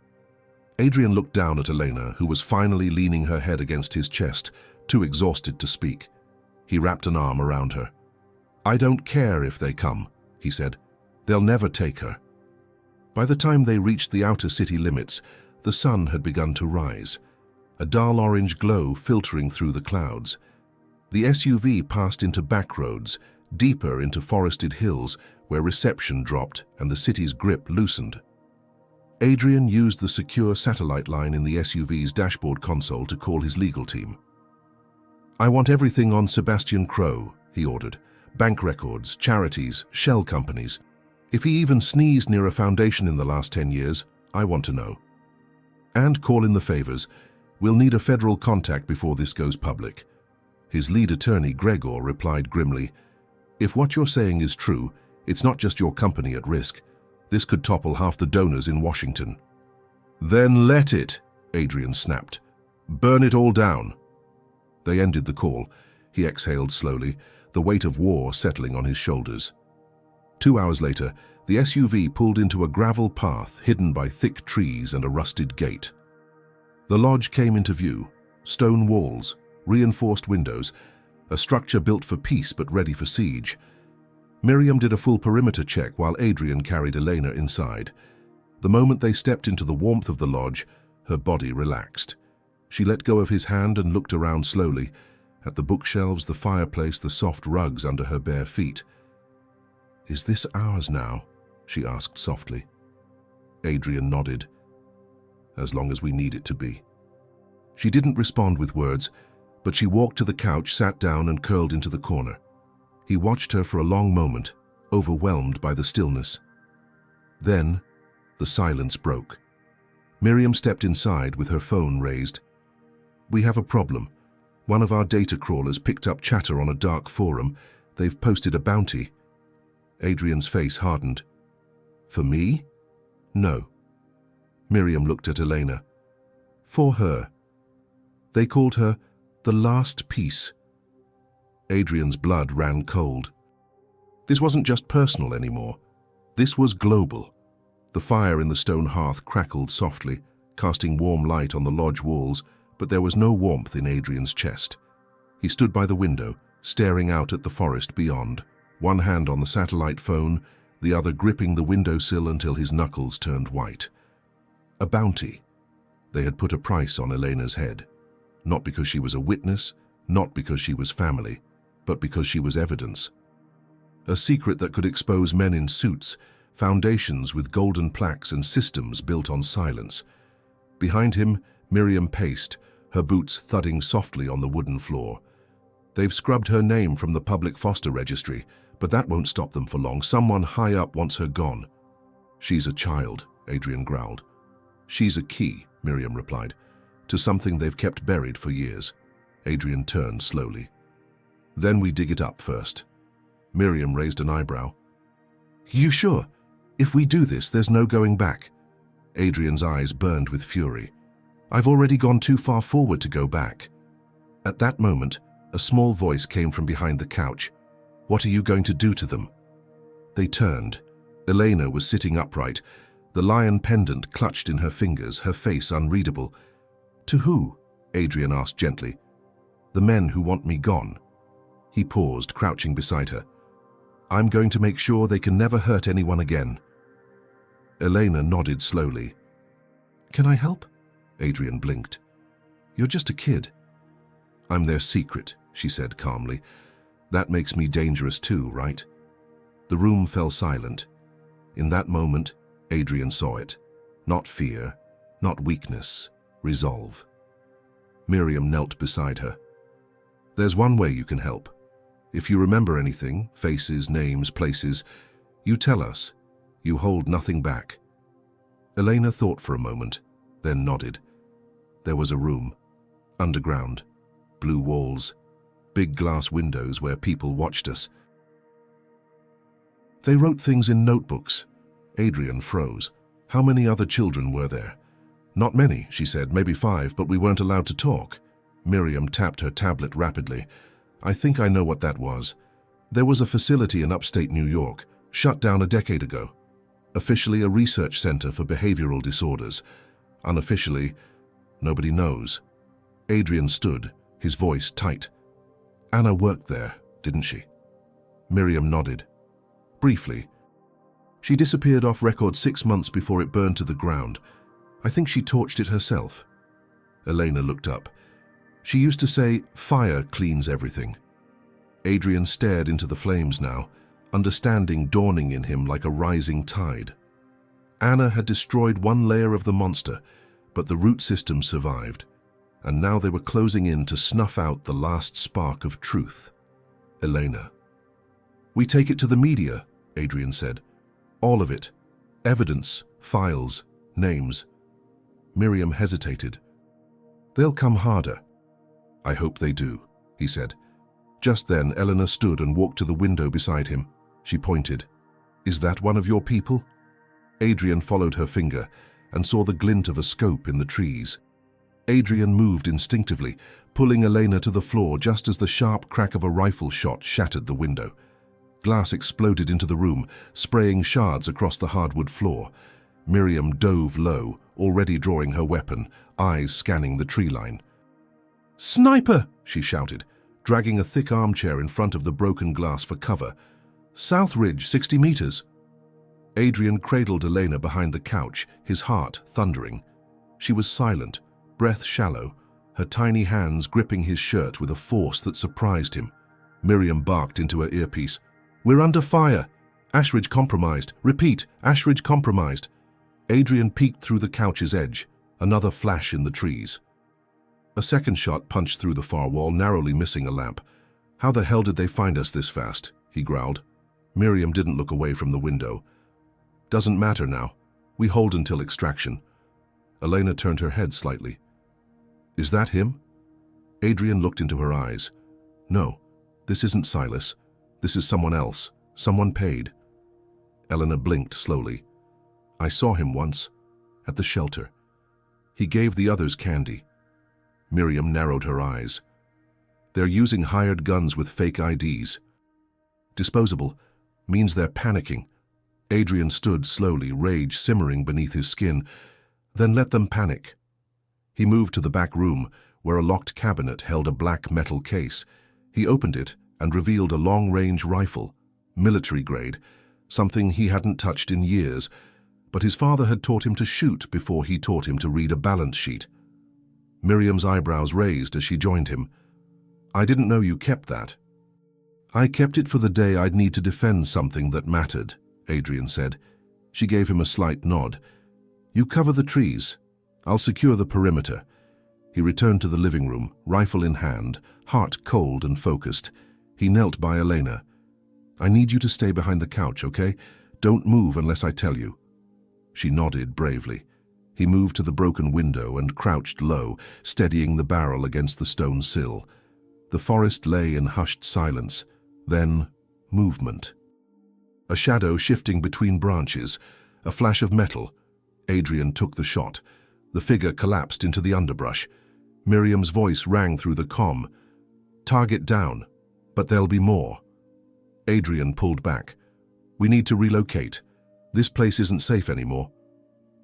Adrian looked down at Elena, who was finally leaning her head against his chest, too exhausted to speak. He wrapped an arm around her. "I don't care if they come," he said. "They'll never take her." By the time they reached the outer city limits, the sun had begun to rise, a dull orange glow filtering through the clouds. The SUV passed into back roads, deeper into forested hills where reception dropped and the city's grip loosened. Adrian used the secure satellite line in the SUV's dashboard console to call his legal team. "I want everything on Sebastian Crow," he ordered. "Bank records, charities, shell companies. If he even sneezed near a foundation in the last 10 years, I want to know. And call in the favors. We'll need a federal contact before this goes public. His lead attorney, Gregor, replied grimly, "If what you're saying is true, it's not just your company at risk. This could topple half the donors in Washington." "Then let it," Adrian snapped. "Burn it all down." They ended the call. He exhaled slowly, the weight of war settling on his shoulders. 2 hours later, the SUV pulled into a gravel path hidden by thick trees and a rusted gate. The lodge came into view. Stone walls, reinforced windows, a structure built for peace but ready for siege. Miriam did a full perimeter check while Adrian carried Elena inside. The moment they stepped into the warmth of the lodge, her body relaxed. She let go of his hand and looked around slowly, at the bookshelves, the fireplace, the soft rugs under her bare feet. "Is this ours now?" she asked softly. Adrian nodded. "As long as we need it to be." She didn't respond with words, but she walked to the couch, sat down and curled into the corner. He watched her for a long moment, overwhelmed by the stillness. Then, the silence broke. Miriam stepped inside with her phone raised. "We have a problem. One of our data crawlers picked up chatter on a dark forum. They've posted a bounty." Adrian's face hardened. "For me?" "No." Miriam looked at Elena. "For her. They called her the last piece." Adrian's blood ran cold. This wasn't just personal anymore. This was global. The fire in the stone hearth crackled softly, casting warm light on the lodge walls, but there was no warmth in Adrian's chest. He stood by the window, staring out at the forest beyond, one hand on the satellite phone, the other gripping the windowsill until his knuckles turned white. A bounty. They had put a price on Elena's head. Not because she was a witness, not because she was family, but because she was evidence. A secret that could expose men in suits, foundations with golden plaques and systems built on silence. Behind him, Miriam paced, her boots thudding softly on the wooden floor. They've scrubbed her name from the public foster registry, but that won't stop them for long. Someone high up wants her gone. "She's a child," Adrian growled. "She's a key," Miriam replied, "to something they've kept buried for years." Adrian turned slowly. "Then we dig it up first." Miriam raised an eyebrow. "You sure? If we do this, there's no going back." Adrian's eyes burned with fury. "I've already gone too far forward to go back." At that moment, a small voice came from behind the couch. "What are you going to do to them?" They turned. Elena was sitting upright, the lion pendant clutched in her fingers, her face unreadable. "To who?" Adrian asked gently. "The men who want me gone." He paused, crouching beside her. "I'm going to make sure they can never hurt anyone again." Elena nodded slowly. "Can I help?" Adrian blinked. "You're just a kid." "I'm their secret," she said calmly. "That makes me dangerous too, right?" The room fell silent. In that moment, Adrian saw it. Not fear, not weakness, resolve. Miriam knelt beside her. "There's one way you can help. If you remember anything, faces, names, places, you tell us. You hold nothing back." Elena thought for a moment, then nodded. There was a room, underground, blue walls, big glass windows where people watched us. "They wrote things in notebooks." Adrian froze. "How many other children were there?" "Not many," she said, "maybe 5, but we weren't allowed to talk." Miriam tapped her tablet rapidly. "I think I know what that was. There was a facility in upstate New York, shut down a decade ago. Officially a research center for behavioral disorders. Unofficially, nobody knows." Adrian stood, his voice tight. "Anna worked there, didn't she?" Miriam nodded. "Briefly. She disappeared off record 6 months before it burned to the ground. I think she torched it herself." Elena looked up. "She used to say, 'Fire cleans everything.'" Adrian stared into the flames now, understanding dawning in him like a rising tide. Anna had destroyed one layer of the monster, but the root system survived, and now they were closing in to snuff out the last spark of truth. Elena. "We take it to the media," Adrian said. All of it. Evidence, files, names. Miriam hesitated. They'll come harder. I hope they do, he said. Just then, Eleanor stood and walked to the window beside him. She pointed. Is that one of your people? Adrian followed her finger and saw the glint of a scope in the trees. Adrian moved instinctively, pulling Elena to the floor just as the sharp crack of a rifle shot shattered the window. Glass exploded into the room, spraying shards across the hardwood floor. Miriam dove low, already drawing her weapon, eyes scanning the tree line. "Sniper!" she shouted, dragging a thick armchair in front of the broken glass for cover. "South Ridge, 60 meters." Adrian cradled Elena behind the couch, his heart thundering. She was silent, breath shallow, her tiny hands gripping his shirt with a force that surprised him. Miriam barked into her earpiece. "We're under fire! Ashridge compromised! Repeat, Ashridge compromised!" Adrian peeked through the couch's edge, another flash in the trees. A second shot punched through the far wall, narrowly missing a lamp. "How the hell did they find us this fast?" he growled. Miriam didn't look away from the window. "Doesn't matter now. We hold until extraction." Elena turned her head slightly. "Is that him?" Adrian looked into her eyes. "No, this isn't Silas. This is someone else. Someone paid." Elena blinked slowly. "I saw him once, at the shelter. He gave the others candy." Miriam narrowed her eyes. "They're using hired guns with fake IDs. Disposable means they're panicking." Adrian stood slowly, rage simmering beneath his skin. "Then let them panic." He moved to the back room, where a locked cabinet held a black metal case. He opened it and revealed a long-range rifle, military grade, something he hadn't touched in years, but his father had taught him to shoot before he taught him to read a balance sheet. Miriam's eyebrows raised as she joined him. "I didn't know you kept that." "I kept it for the day I'd need to defend something that mattered," Adrian said. She gave him a slight nod. "You cover the trees. I'll secure the perimeter." He returned to the living room, rifle in hand, heart cold and focused. He knelt by Elena. "I need you to stay behind the couch, okay? Don't move unless I tell you." She nodded bravely. He moved to the broken window and crouched low, steadying the barrel against the stone sill. The forest lay in hushed silence, then movement. A shadow shifting between branches, a flash of metal. Adrian took the shot. The figure collapsed into the underbrush. Miriam's voice rang through the comm. "Target down, but there'll be more." Adrian pulled back. "We need to relocate. This place isn't safe anymore."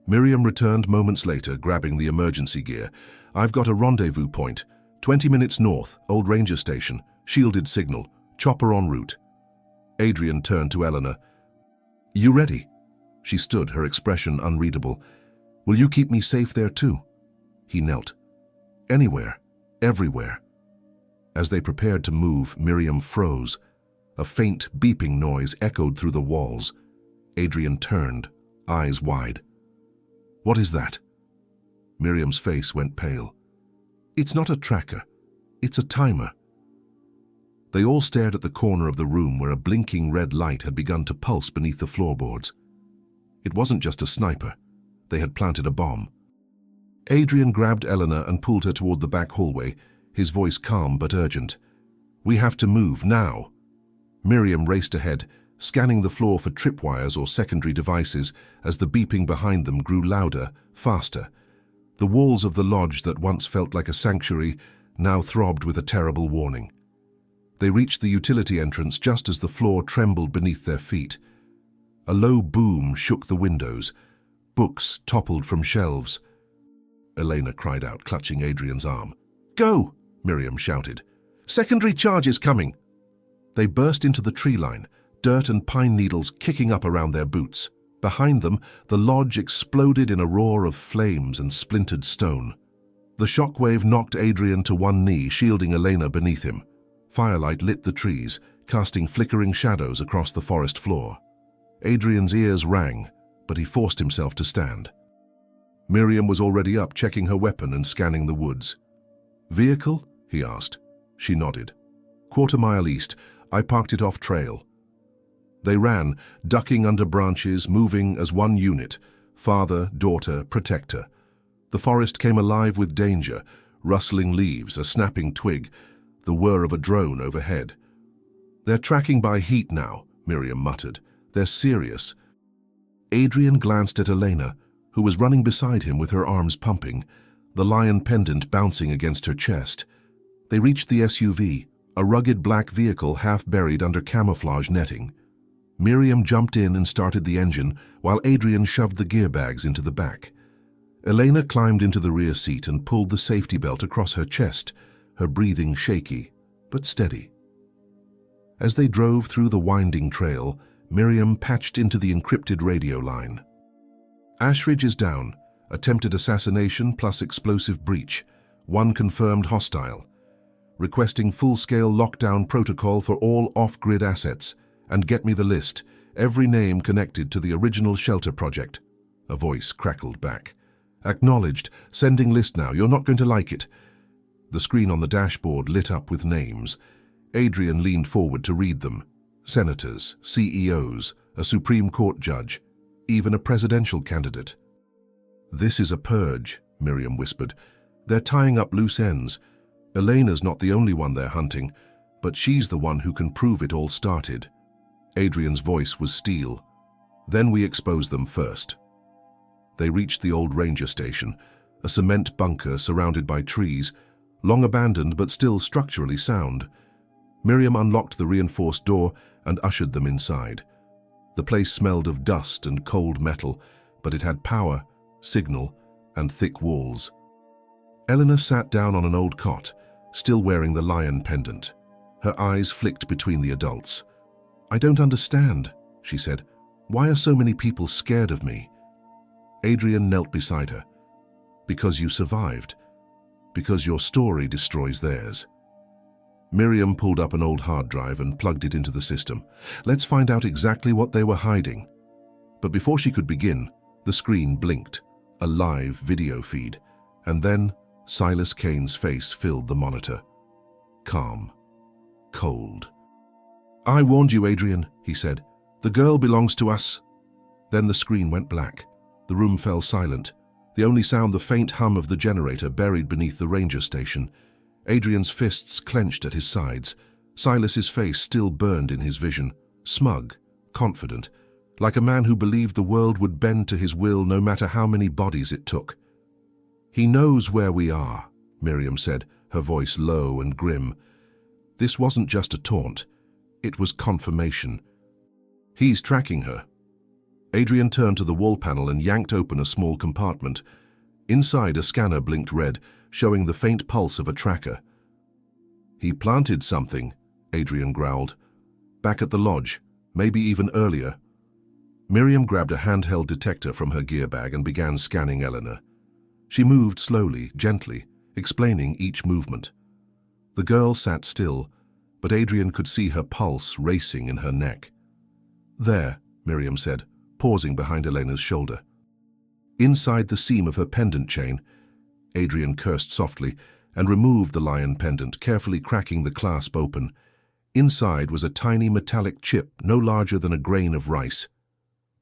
Miriam returned moments later, grabbing the emergency gear. "I've got a rendezvous point. 20 minutes north, old ranger station. Shielded signal. Chopper en route." Adrian turned to Eleanor. "You ready?" She stood, her expression unreadable. "Will you keep me safe there too?" He knelt. "Anywhere. Everywhere." As they prepared to move, Miriam froze. A faint beeping noise echoed through the walls. Adrian turned, eyes wide. "What is that?" Miriam's face went pale. "It's not a tracker. It's a timer." They all stared at the corner of the room where a blinking red light had begun to pulse beneath the floorboards. It wasn't just a sniper. They had planted a bomb. Adrian grabbed Eleanor and pulled her toward the back hallway, his voice calm but urgent. "We have to move, now." Miriam raced ahead, scanning the floor for tripwires or secondary devices as the beeping behind them grew louder, faster. The walls of the lodge that once felt like a sanctuary now throbbed with a terrible warning. They reached the utility entrance just as the floor trembled beneath their feet. A low boom shook the windows. Books toppled from shelves. Elena cried out, clutching Adrian's arm. "Go!" Miriam shouted. "Secondary charges coming!" They burst into the tree line, dirt and pine needles kicking up around their boots. Behind them, the lodge exploded in a roar of flames and splintered stone. The shockwave knocked Adrian to one knee, shielding Elena beneath him. Firelight lit the trees, casting flickering shadows across the forest floor. Adrian's ears rang, but he forced himself to stand. Miriam was already up, checking her weapon and scanning the woods. "Vehicle?" he asked. She nodded. "Quarter mile east. I parked it off trail." They ran, ducking under branches, moving as one unit, father, daughter, protector. The forest came alive with danger, rustling leaves, a snapping twig, the whir of a drone overhead. "They're tracking by heat now," Miriam muttered. "They're serious." Adrian glanced at Elena, who was running beside him with her arms pumping, the lion pendant bouncing against her chest. They reached the SUV, a rugged black vehicle half buried under camouflage netting. Miriam jumped in and started the engine, while Adrian shoved the gear bags into the back. Elena climbed into the rear seat and pulled the safety belt across her chest, her breathing shaky, but steady. As they drove through the winding trail, Miriam patched into the encrypted radio line. "Ashridge is down. Attempted assassination plus explosive breach. One confirmed hostile. Requesting full-scale lockdown protocol for all off-grid assets. And get me the list, every name connected to the original shelter project." A voice crackled back. "Acknowledged. Sending list now. You're not going to like it." The screen on the dashboard lit up with names. Adrian leaned forward to read them. Senators, CEOs, a Supreme Court judge, even a presidential candidate. "This is a purge," Miriam whispered. "They're tying up loose ends. Elena's not the only one they're hunting, but she's the one who can prove it all started." Adrian's voice was steel. "Then we expose them first." They reached the old ranger station, a cement bunker surrounded by trees, long abandoned but still structurally sound. Miriam unlocked the reinforced door and ushered them inside. The place smelled of dust and cold metal, but it had power, signal, and thick walls. Eleanor sat down on an old cot, still wearing the lion pendant. Her eyes flicked between the adults. "I don't understand," she said. "Why are so many people scared of me?" Adrian knelt beside her. "Because you survived. Because your story destroys theirs." Miriam pulled up an old hard drive and plugged it into the system. "Let's find out exactly what they were hiding." But before she could begin, the screen blinked, a live video feed, and then Silas Kane's face filled the monitor. Calm. Cold. "I warned you, Adrian," he said. "The girl belongs to us." Then the screen went black. The room fell silent, the only sound the faint hum of the generator buried beneath the ranger station. Adrian's fists clenched at his sides. Silas's face still burned in his vision, smug, confident, like a man who believed the world would bend to his will no matter how many bodies it took. "He knows where we are," Miriam said, her voice low and grim. This wasn't just a taunt. It was confirmation. "He's tracking her." Adrian turned to the wall panel and yanked open a small compartment. Inside, a scanner blinked red, showing the faint pulse of a tracker. "He planted something," Adrian growled. "Back at the lodge, maybe even earlier." Miriam grabbed a handheld detector from her gear bag and began scanning Eleanor. She moved slowly, gently, explaining each movement. The girl sat still, but Adrian could see her pulse racing in her neck. "There," Miriam said, pausing behind Elena's shoulder. Inside the seam of her pendant chain, Adrian cursed softly and removed the lion pendant, carefully cracking the clasp open. Inside was a tiny metallic chip no larger than a grain of rice.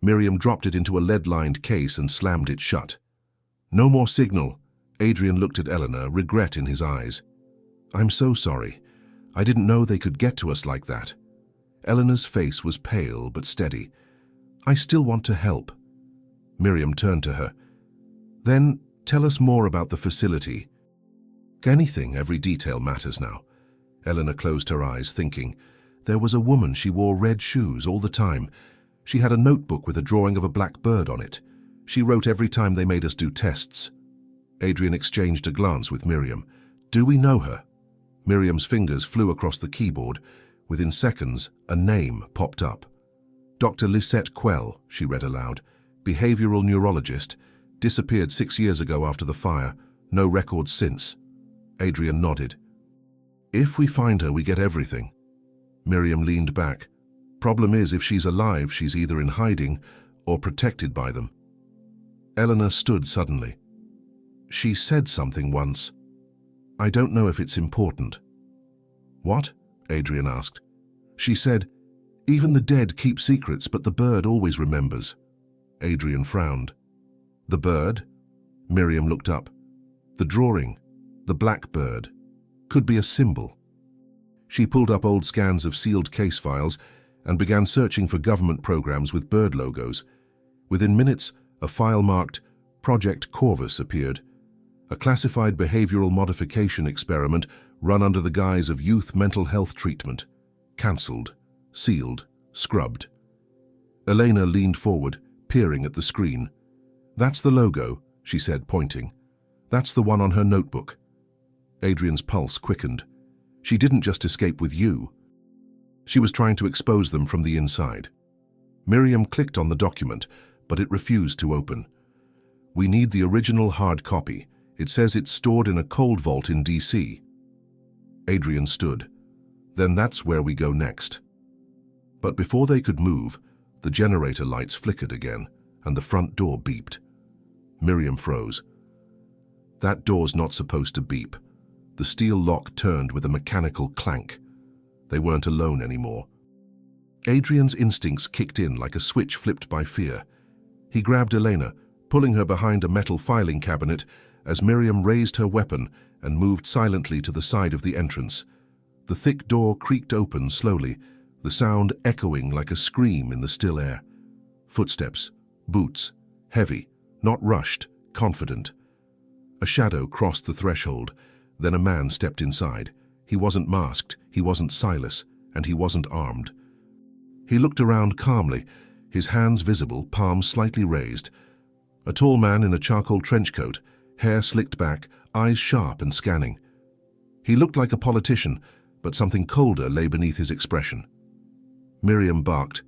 Miriam dropped it into a lead-lined case and slammed it shut. "No more signal." Adrian looked at Eleanor, regret in his eyes. "I'm so sorry. I didn't know they could get to us like that." Eleanor's face was pale but steady. "I still want to help." Miriam turned to her. "Then tell us more about the facility." "Anything, every detail matters now." Eleanor closed her eyes, thinking. There was a woman, she wore red shoes all the time. She had a notebook with a drawing of a black bird on it. She wrote every time they made us do tests. Adrian exchanged a glance with Miriam. "Do we know her?" Miriam's fingers flew across the keyboard. Within seconds, a name popped up. "Dr. Lisette Quell," she read aloud. "Behavioral neurologist. Disappeared 6 years ago after the fire. No records since." Adrian nodded. "If we find her, we get everything." Miriam leaned back. "Problem is, if she's alive, she's either in hiding or protected by them." Eleanor stood suddenly. "She said something once. I don't know if it's important." "What?" Adrian asked. "She said, Even the dead keep secrets, but the bird always remembers. Adrian frowned. The bird? Miriam looked up. The drawing, the black bird, could be a symbol. She pulled up old scans of sealed case files and began searching for government programs with bird logos. Within minutes, a file marked Project Corvus appeared, a classified behavioral modification experiment run under the guise of youth mental health treatment. Cancelled, sealed, scrubbed. Elena leaned forward, peering at the screen. That's the logo, she said, pointing. That's the one on her notebook. Adrian's pulse quickened. She didn't just escape with you. She was trying to expose them from the inside. Miriam clicked on the document, but it refused to open. We need the original hard copy. It says it's stored in a cold vault in DC. Adrian stood. Then that's where we go next. But before they could move, the generator lights flickered again, and the front door beeped. Miriam froze. That door's not supposed to beep. The steel lock turned with a mechanical clank. They weren't alone anymore. Adrian's instincts kicked in like a switch flipped by fear. He grabbed Elena, pulling her behind a metal filing cabinet as Miriam raised her weapon and moved silently to the side of the entrance. The thick door creaked open slowly, the sound echoing like a scream in the still air. Footsteps, boots, heavy, not rushed, confident. A shadow crossed the threshold, then a man stepped inside. He wasn't masked, he wasn't Silas, and he wasn't armed. He looked around calmly, his hands visible, palms slightly raised. A tall man in a charcoal trench coat, hair slicked back, eyes sharp and scanning. He looked like a politician, but something colder lay beneath his expression. Miriam barked,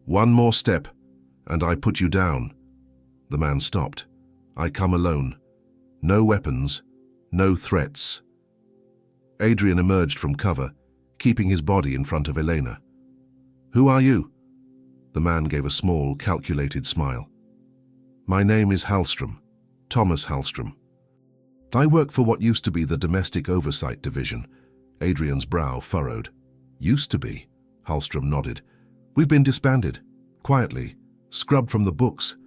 "One more step, and I put you down." The man stopped. "I come alone. No weapons, no threats." Adrian emerged from cover, keeping his body in front of Elena. "Who are you?" The man gave a small, calculated smile. "My name is Hallstrom, Thomas Hallstrom. I work for what used to be the Domestic Oversight Division." Adrian's brow furrowed. "Used to be?" Hallstrom nodded. "We've been disbanded. Quietly. Scrubbed from the books.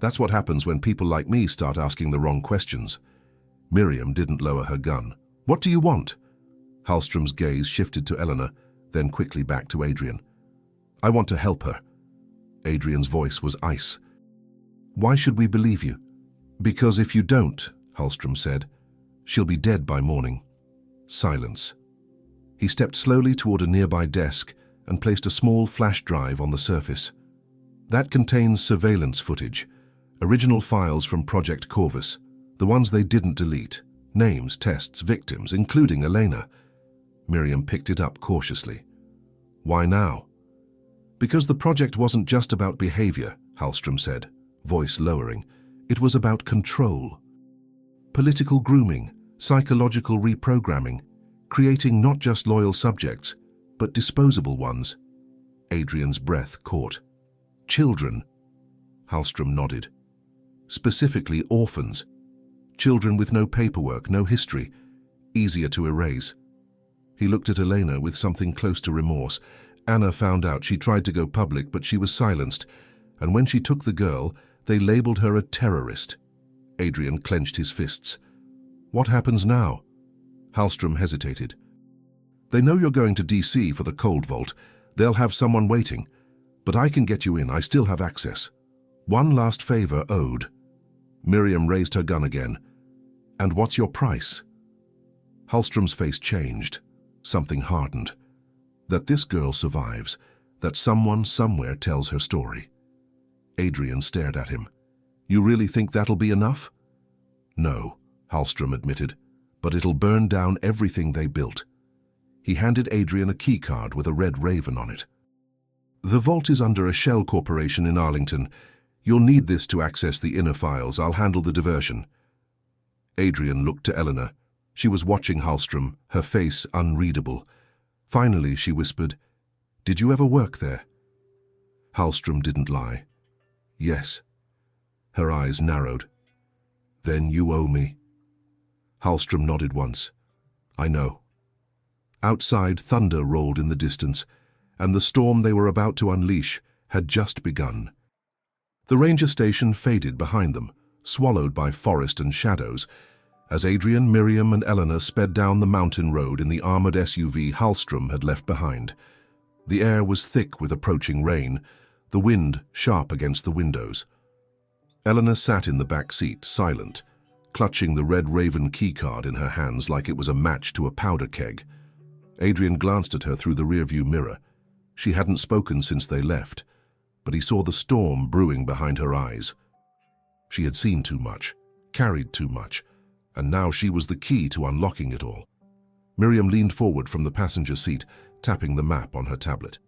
That's what happens when people like me start asking the wrong questions." Miriam didn't lower her gun. "What do you want?" Hallstrom's gaze shifted to Eleanor, then quickly back to Adrian. "I want to help her." Adrian's voice was ice. "Why should we believe you?" "Because if you don't," Hallstrom said, "she'll be dead by morning." Silence. He stepped slowly toward a nearby desk and placed a small flash drive on the surface. That contains surveillance footage, original files from Project Corvus, the ones they didn't delete, names, tests, victims, including Elena. Miriam picked it up cautiously. "Why now?" "Because the project wasn't just about behavior," Hallstrom said, voice lowering. "It was about control. Political grooming, psychological reprogramming, creating not just loyal subjects, but disposable ones." Adrian's breath caught. "Children?" Hallstrom nodded. "Specifically orphans. Children with no paperwork, no history, easier to erase." He looked at Elena with something close to remorse. Anna found out. She tried to go public, but she was silenced, and when she took the girl, they labeled her a terrorist. Adrian clenched his fists. "What happens now?" Hallstrom hesitated. "They know you're going to DC for the cold vault. They'll have someone waiting. But I can get you in. I still have access. One last favor owed." Miriam raised her gun again. "And what's your price?" Hallstrom's face changed. Something hardened. That this girl survives. That someone somewhere tells her story. Adrian stared at him. "You really think that'll be enough?" "No," Hallstrom admitted, "but it'll burn down everything they built." He handed Adrian a key card with a red raven on it. "The vault is under a shell corporation in Arlington. You'll need this to access the inner files. I'll handle the diversion." Adrian looked to Eleanor. She was watching Hallstrom, her face unreadable. Finally, she whispered, "Did you ever work there?" Hallstrom didn't lie. "Yes." Her eyes narrowed. "Then you owe me." Hallstrom nodded once. "I know." Outside, thunder rolled in the distance, and the storm they were about to unleash had just begun. The ranger station faded behind them, swallowed by forest and shadows, as Adrian, Miriam, and Eleanor sped down the mountain road in the armored SUV Hallstrom had left behind. The air was thick with approaching rain, the wind sharp against the windows. Eleanor sat in the back seat, silent, clutching the red Raven keycard in her hands like it was a match to a powder keg. Adrian glanced at her through the rearview mirror. She hadn't spoken since they left, but he saw the storm brewing behind her eyes. She had seen too much, carried too much, and now she was the key to unlocking it all. Miriam leaned forward from the passenger seat, tapping the map on her tablet.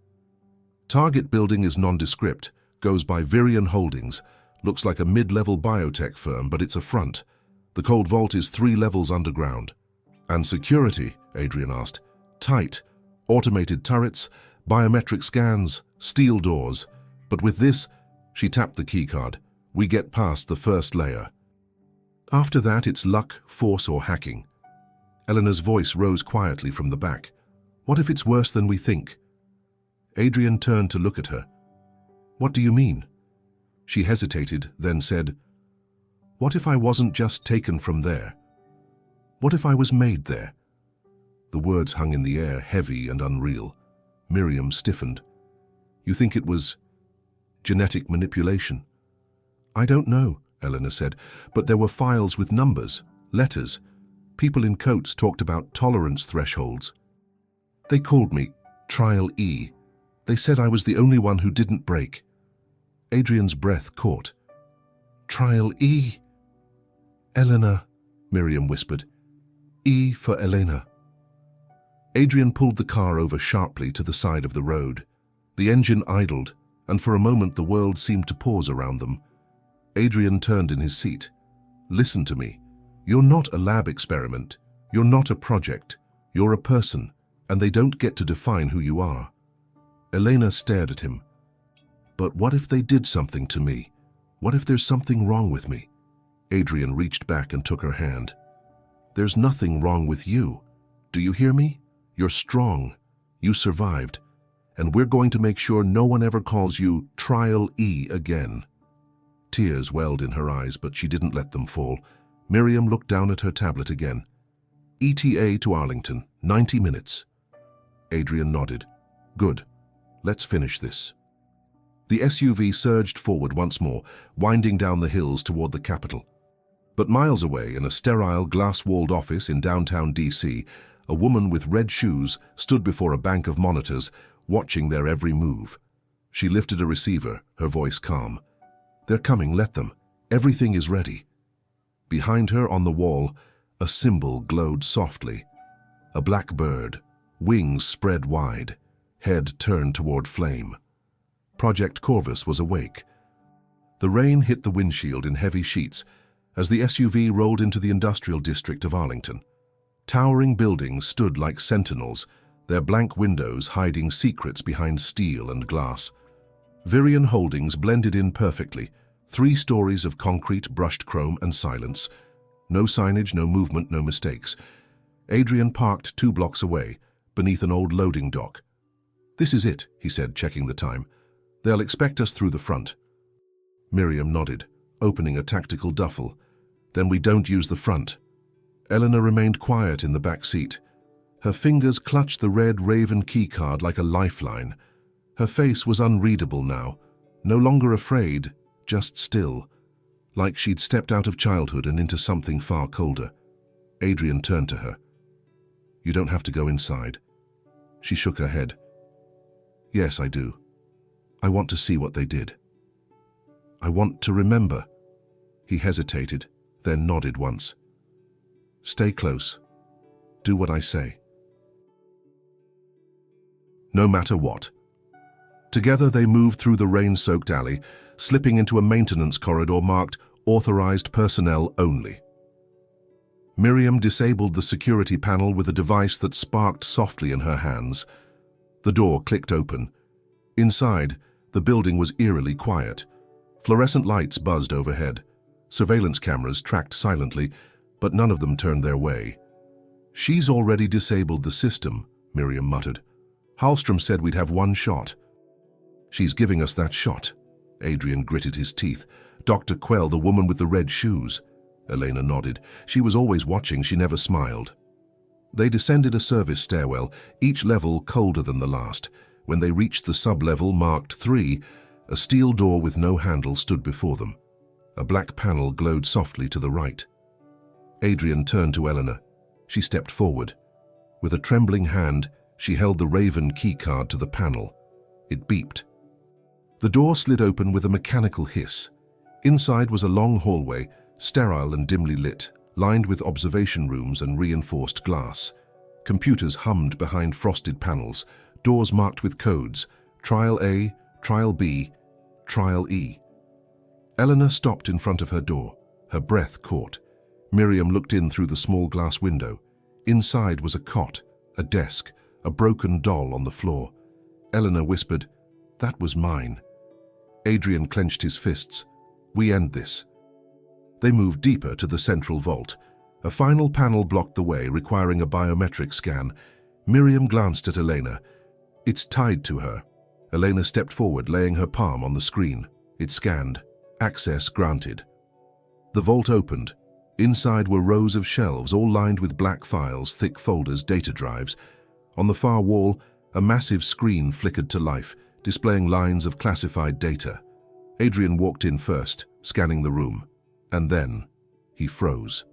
Target building is nondescript, goes by Virion Holdings, looks like a mid-level biotech firm, but it's a front. The cold vault is 3 levels underground. And security, Adrian asked. Tight, automated turrets, biometric scans, steel doors. But with this, she tapped the keycard, we get past the first layer. After that, it's luck, force, or hacking. Eleanor's voice rose quietly from the back. What if it's worse than we think? Adrian turned to look at her. What do you mean? She hesitated, then said, what if I wasn't just taken from there? What if I was made there? The words hung in the air, heavy and unreal. Miriam stiffened. You think it was genetic manipulation? I don't know, Eleanor said, but there were files with numbers, letters. People in coats talked about tolerance thresholds. They called me Trial E. They said I was the only one who didn't break. Adrian's breath caught. Trial E. Eleanor, Miriam whispered. E for Elena. Adrian pulled the car over sharply to the side of the road. The engine idled, and for a moment the world seemed to pause around them. Adrian turned in his seat. Listen to me. You're not a lab experiment. You're not a project. You're a person, and they don't get to define who you are. Elena stared at him. But what if they did something to me? What if there's something wrong with me? Adrian reached back and took her hand. There's nothing wrong with you. Do you hear me? You're strong. You survived. And we're going to make sure no one ever calls you Trial E again. Tears welled in her eyes, but she didn't let them fall. Miriam looked down at her tablet again. ETA to Arlington, 90 minutes. Adrian nodded. Good. Let's finish this. The SUV surged forward once more, winding down the hills toward the capital. But miles away, in a sterile, glass-walled office in downtown D.C., a woman with red shoes stood before a bank of monitors, watching their every move. She lifted a receiver, her voice calm. They're coming, let them. Everything is ready. Behind her, on the wall, a symbol glowed softly. A black bird, wings spread wide, head turned toward flame. Project Corvus was awake. The rain hit the windshield in heavy sheets as the SUV rolled into the industrial district of Arlington. Towering buildings stood like sentinels, their blank windows hiding secrets behind steel and glass. Virion Holdings blended in perfectly, 3 stories of concrete, brushed chrome, and silence. No signage, no movement, no mistakes. Adrian parked 2 blocks away, beneath an old loading dock. This is it, he said, checking the time. They'll expect us through the front. Miriam nodded, opening a tactical duffel. Then we don't use the front. Eleanor remained quiet in the back seat. Her fingers clutched the red Raven keycard like a lifeline. Her face was unreadable now, no longer afraid, just still, like she'd stepped out of childhood and into something far colder. Adrian turned to her. You don't have to go inside. She shook her head. Yes, I do. I want to see what they did. I want to remember. He hesitated, then nodded once. Stay close. Do what I say. No matter what. Together they moved through the rain-soaked alley, slipping into a maintenance corridor marked Authorized Personnel Only. Miriam disabled the security panel with a device that sparked softly in her hands. The door clicked open. Inside, the building was eerily quiet. Fluorescent lights buzzed overhead. Surveillance cameras tracked silently, but none of them turned their way. She's already disabled the system, Miriam muttered. Hallstrom said we'd have one shot. She's giving us that shot. Adrian gritted his teeth. Dr. Quell, the woman with the red shoes. Elena nodded. She was always watching, she never smiled. They descended a service stairwell, each level colder than the last. When they reached the sub-level marked 3, a steel door with no handle stood before them. A black panel glowed softly to the right. Adrian turned to Eleanor. She stepped forward. With a trembling hand, she held the Raven keycard to the panel. It beeped. The door slid open with a mechanical hiss. Inside was a long hallway, sterile and dimly lit, lined with observation rooms and reinforced glass. Computers hummed behind frosted panels, doors marked with codes, Trial A, Trial B, Trial E. Eleanor stopped in front of her door, her breath caught. Miriam looked in through the small glass window. Inside was a cot, a desk, a broken doll on the floor. Eleanor whispered, "That was mine." Adrian clenched his fists. "We end this." They moved deeper to the central vault. A final panel blocked the way, requiring a biometric scan. Miriam glanced at Elena. "It's tied to her." Elena stepped forward, laying her palm on the screen. It scanned. Access granted. The vault opened. Inside were rows of shelves, all lined with black files, thick folders, data drives. On the far wall, a massive screen flickered to life, displaying lines of classified data. Adrian walked in first, scanning the room. And then, he froze.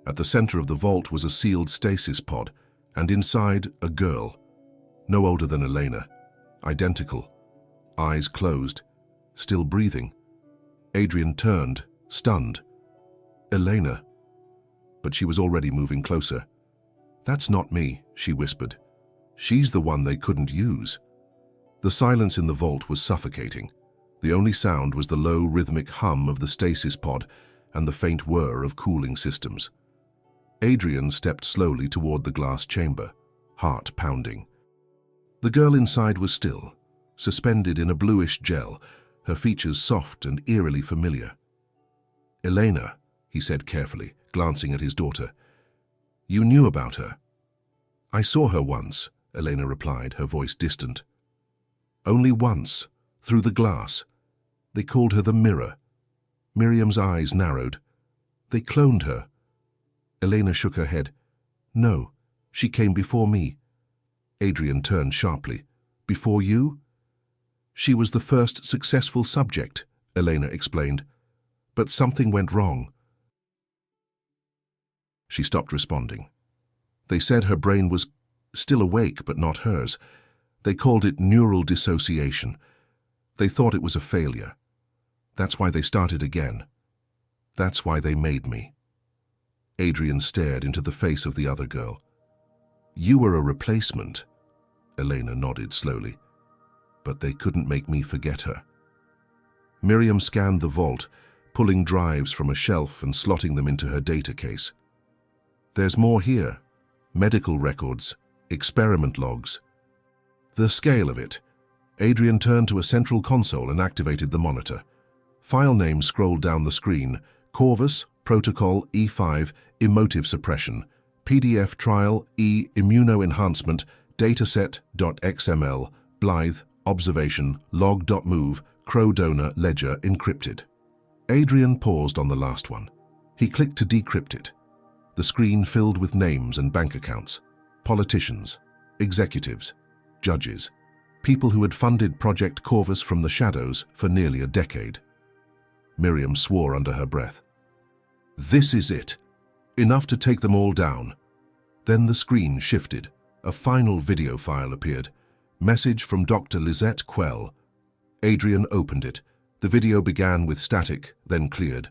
At the center of the vault was a sealed stasis pod, and inside, a girl. No older than Elena. Identical. Eyes closed. Still breathing. Adrian turned, stunned. Elena. But she was already moving closer. "That's not me," she whispered. "She's the one they couldn't use." The silence in the vault was suffocating. The only sound was the low, rhythmic hum of the stasis pod and the faint whir of cooling systems. Adrian stepped slowly toward the glass chamber, heart pounding. The girl inside was still, suspended in a bluish gel, her features soft and eerily familiar. "Elena," he said carefully, glancing at his daughter. "You knew about her." "I saw her once," Elena replied, her voice distant. "Only once, through the glass. They called her the Mirror." Miriam's eyes narrowed. "They cloned her." Elena shook her head. "No, she came before me." Adrian turned sharply. "Before you?" "She was the first successful subject," Elena explained. "But something went wrong." She stopped responding. "They said her brain was still awake, but not hers. They called it neural dissociation. They thought it was a failure. That's why they started again. That's why they made me." Adrian stared into the face of the other girl. "You were a replacement." Elena nodded slowly. "But they couldn't make me forget her." Miriam scanned the vault, pulling drives from a shelf and slotting them into her data case. "There's more here. Medical records, experiment logs." The scale of it. Adrian turned to a central console and activated the monitor. File names scrolled down the screen. Corvus, Protocol E5, Emotive Suppression. PDF Trial E, Immunoenhancement, Dataset.xml, Blythe, Observation, Log.move, Crow Donor, Ledger, Encrypted. Adrian paused on the last one. He clicked to decrypt it. The screen filled with names and bank accounts. Politicians, executives, judges. People who had funded Project Corvus from the shadows for nearly a decade. Miriam swore under her breath. "This is it. Enough to take them all down." Then the screen shifted. A final video file appeared. Message from Dr. Lisette Quell. Adrian opened it. The video began with static, then cleared.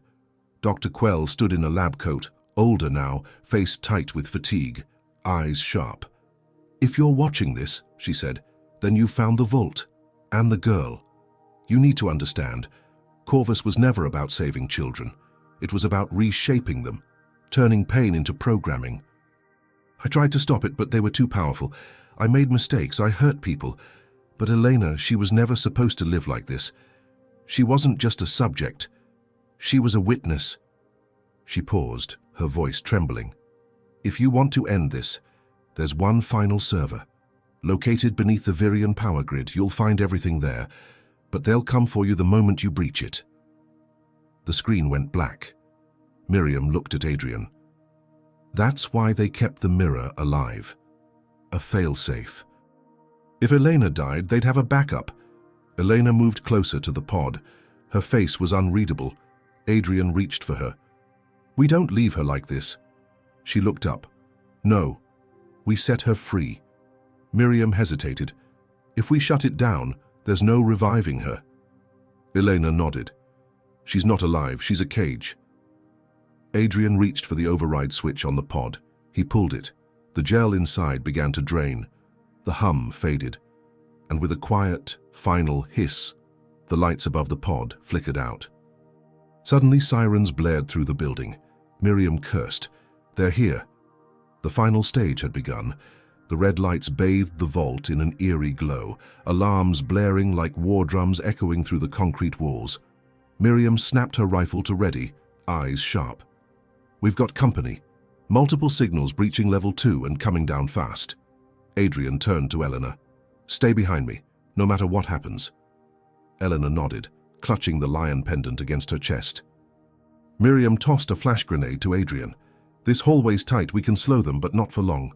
Dr. Quell stood in a lab coat, older now, face tight with fatigue, eyes sharp. "If you're watching this," she said, "then you found the vault. And the girl. You need to understand, Corvus was never about saving children. It was about reshaping them, turning pain into programming. I tried to stop it, but they were too powerful. I made mistakes, I hurt people. But Elena, she was never supposed to live like this. She wasn't just a subject. She was a witness." She paused, her voice trembling. "If you want to end this, there's one final server. Located beneath the Virion power grid, you'll find everything there, but they'll come for you the moment you breach it. The screen went black. Miriam looked at Adrian. That's why they kept the mirror alive. A failsafe. If Elena died, they'd have a backup. Elena moved closer to the pod. Her face was unreadable. Adrian reached for her. We don't leave her like this. She looked up. No. We set her free. Miriam hesitated. If we shut it down, there's no reviving her. Elena nodded. She's not alive, she's a cage. Adrian reached for the override switch on the pod. He pulled it. The gel inside began to drain. The hum faded. And with a quiet, final hiss, the lights above the pod flickered out. Suddenly sirens blared through the building. Miriam cursed. They're here. The final stage had begun. The red lights bathed the vault in an eerie glow, alarms blaring like war drums echoing through the concrete walls. Miriam snapped her rifle to ready, eyes sharp. We've got company. Multiple signals breaching level 2 and coming down fast. Adrian turned to Eleanor. Stay behind me, no matter what happens. Eleanor nodded, clutching the lion pendant against her chest. Miriam tossed a flash grenade to Adrian. This hallway's tight, we can slow them, but not for long.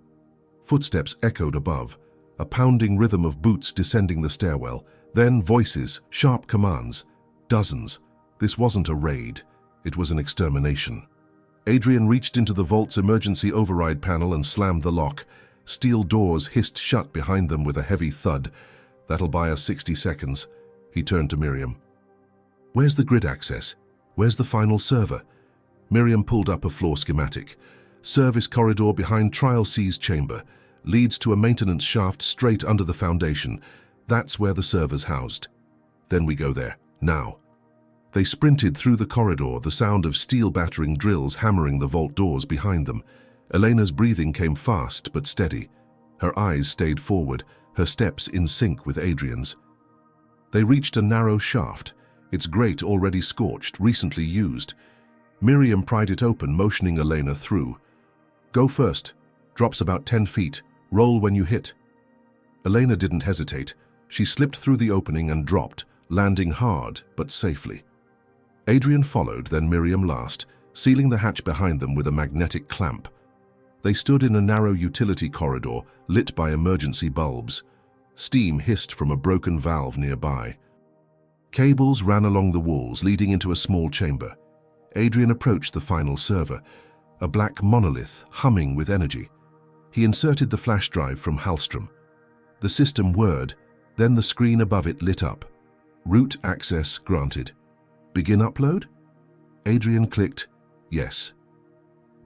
Footsteps echoed above, a pounding rhythm of boots descending the stairwell, then voices, sharp commands. Dozens. This wasn't a raid, it was an extermination. Adrian reached into the vault's emergency override panel and slammed the lock. Steel doors hissed shut behind them with a heavy thud. That'll buy us 60 seconds. He turned to Miriam. Where's the grid access? Where's the final server? Miriam pulled up a floor schematic. Service corridor behind Trial C's chamber. Leads to a maintenance shaft straight under the foundation. That's where the server's housed. Then we go there, now. They sprinted through the corridor, the sound of steel battering drills hammering the vault doors behind them. Elena's breathing came fast but steady. Her eyes stayed forward, her steps in sync with Adrian's. They reached a narrow shaft, its grate already scorched, recently used. Miriam pried it open, motioning Elena through. Go first. Drops about 10 feet. Roll when you hit. Elena didn't hesitate. She slipped through the opening and dropped, landing hard but safely. Adrian followed, then Miriam last, sealing the hatch behind them with a magnetic clamp. They stood in a narrow utility corridor, lit by emergency bulbs. Steam hissed from a broken valve nearby. Cables ran along the walls, leading into a small chamber. Adrian approached the final server, a black monolith humming with energy. He inserted the flash drive from Hallstrom. The system whirred, then the screen above it lit up. Root access granted. Begin upload? Adrian clicked yes.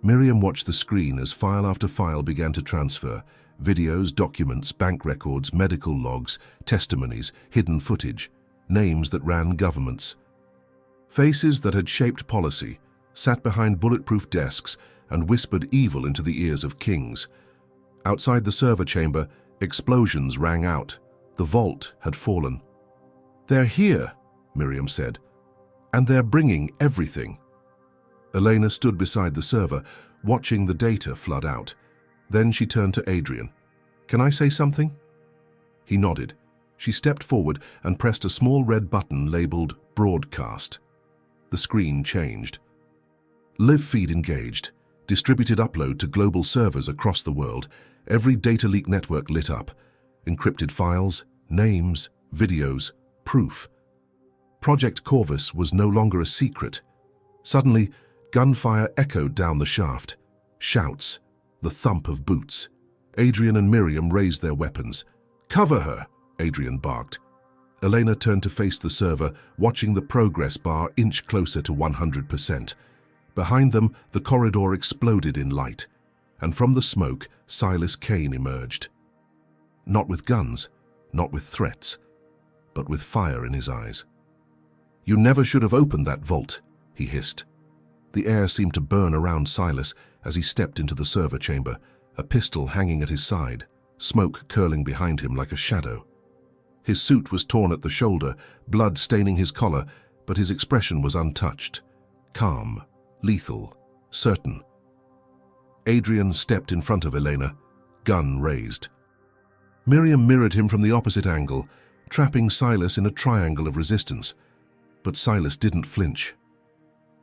Miriam watched the screen as file after file began to transfer. Videos, documents, bank records, medical logs, testimonies, hidden footage, names that ran governments. Faces that had shaped policy, sat behind bulletproof desks and whispered evil into the ears of kings. Outside the server chamber, explosions rang out. The vault had fallen. They're here, Miriam said, and they're bringing everything. Elena stood beside the server, watching the data flood out. Then she turned to Adrian. Can I say something? He nodded. She stepped forward and pressed a small red button labeled Broadcast. The screen changed. Live feed engaged. Distributed upload to global servers across the world. Every data leak network lit up. Encrypted files, names, videos, proof. Project Corvus was no longer a secret. Suddenly, gunfire echoed down the shaft. Shouts, the thump of boots. Adrian and Miriam raised their weapons. Cover her, Adrian barked. Elena turned to face the server, watching the progress bar inch closer to 100%. Behind them, the corridor exploded in light, and from the smoke, Silas Kane emerged. Not with guns, not with threats, but with fire in his eyes. You never should have opened that vault, he hissed. The air seemed to burn around Silas as he stepped into the server chamber, a pistol hanging at his side, smoke curling behind him like a shadow. His suit was torn at the shoulder, blood staining his collar, but his expression was untouched, calm, lethal, certain. Adrian stepped in front of Elena, gun raised. Miriam mirrored him from the opposite angle, trapping Silas in a triangle of resistance. But Silas didn't flinch.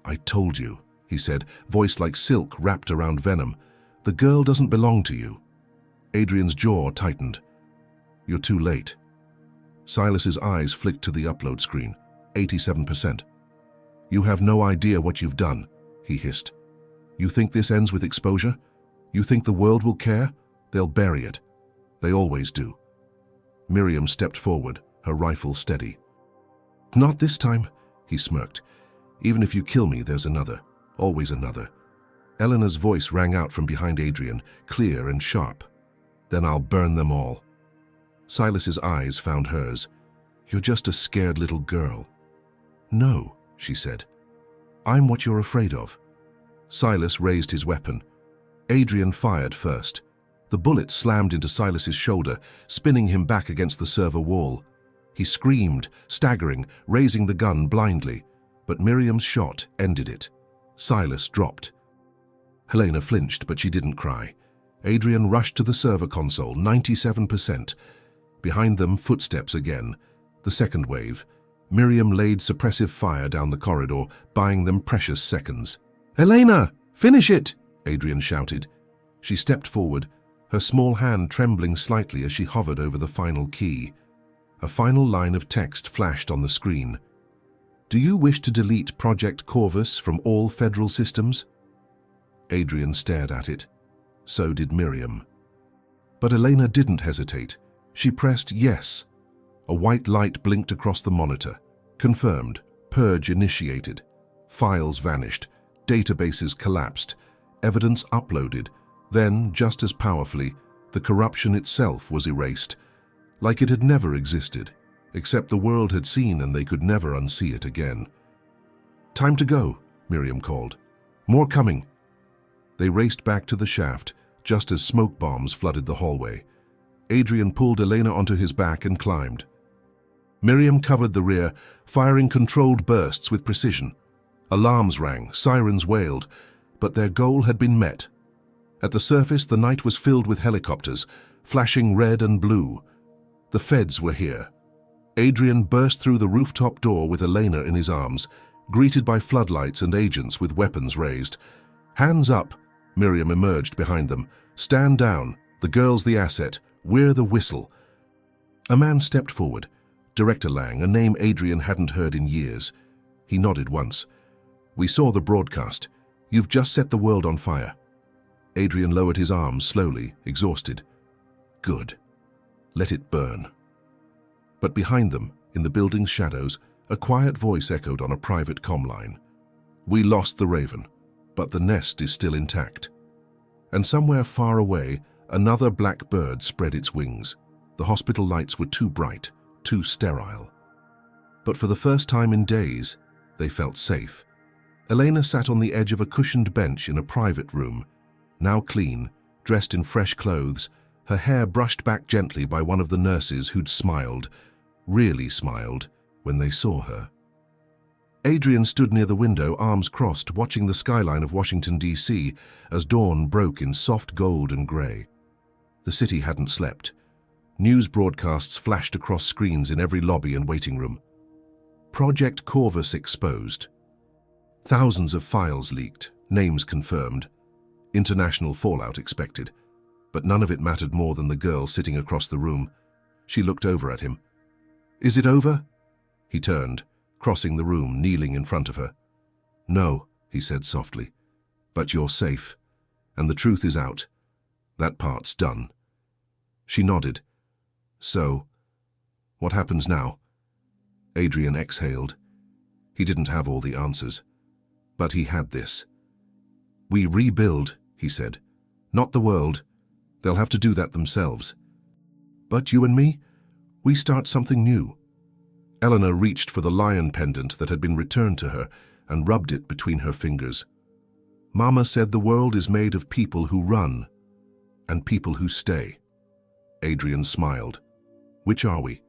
"I told you," he said, voice like silk wrapped around venom. "The girl doesn't belong to you." Adrian's jaw tightened. "You're too late." Silas's eyes flicked to the upload screen. 87%. "You have no idea what you've done," he hissed. "You think this ends with exposure? You think the world will care? They'll bury it. They always do." Miriam stepped forward, her rifle steady. "Not this time," he smirked. "Even if you kill me, there's another. Always another." Eleanor's voice rang out from behind Adrian, clear and sharp. "Then I'll burn them all." Silas's eyes found hers. "You're just a scared little girl." "No," she said. "I'm what you're afraid of." Silas raised his weapon. Adrian fired first. The bullet slammed into Silas's shoulder, spinning him back against the server wall. He screamed, staggering, raising the gun blindly, but Miriam's shot ended it. Silas dropped. Helena flinched, but she didn't cry. Adrian rushed to the server console, 97%. Behind them, footsteps again. The second wave. Miriam laid suppressive fire down the corridor, buying them precious seconds. "Helena, finish it!" Adrian shouted. She stepped forward, her small hand trembling slightly as she hovered over the final key. A final line of text flashed on the screen. "Do you wish to delete Project Corvus from all federal systems?" Adrian stared at it. So did Miriam. But Helena didn't hesitate. She pressed yes. A white light blinked across the monitor. Confirmed. Purge initiated. Files vanished. Databases collapsed. Evidence uploaded. Then, just as powerfully, the corruption itself was erased, like it had never existed, except the world had seen and they could never unsee it again. "Time to go," Miriam called. "More coming." They raced back to the shaft, just as smoke bombs flooded the hallway. Adrian pulled Helena onto his back and climbed. Miriam covered the rear, firing controlled bursts with precision. Alarms rang, sirens wailed, but their goal had been met. At the surface, the night was filled with helicopters, flashing red and blue. The feds were here. Adrian burst through the rooftop door with Helena in his arms, greeted by floodlights and agents with weapons raised. "Hands up!" Miriam emerged behind them. "Stand down. The girl's the asset. We're the whistle." A man stepped forward. Director Lang, a name Adrian hadn't heard in years. He nodded once. "We saw the broadcast. You've just set the world on fire." Adrian lowered his arms slowly, exhausted. "Good. Let it burn." But behind them, in the building's shadows, a quiet voice echoed on a private comm line. "We lost the Raven, but the nest is still intact." And somewhere far away, another black bird spread its wings. The hospital lights were too bright, too sterile. But for the first time in days, they felt safe. Helena sat on the edge of a cushioned bench in a private room, now clean, dressed in fresh clothes, her hair brushed back gently by one of the nurses who'd smiled, really smiled, when they saw her. Adrian stood near the window, arms crossed, watching the skyline of Washington, D.C. as dawn broke in soft gold and grey. The city hadn't slept. News broadcasts flashed across screens in every lobby and waiting room. Project Corvus exposed. Thousands of files leaked, names confirmed. International fallout expected. But none of it mattered more than the girl sitting across the room. She looked over at him. "Is it over?" He turned, crossing the room, kneeling in front of her. "No," he said softly, "but you're safe. And the truth is out. That part's done." She nodded. "So, what happens now?" Adrian exhaled. He didn't have all the answers. But he had this. "We rebuild," he said. "Not the world. They'll have to do that themselves. But you and me, we start something new." Eleanor reached for the lion pendant that had been returned to her and rubbed it between her fingers. "Mama said the world is made of people who run and people who stay." Adrian smiled. "Which are we?"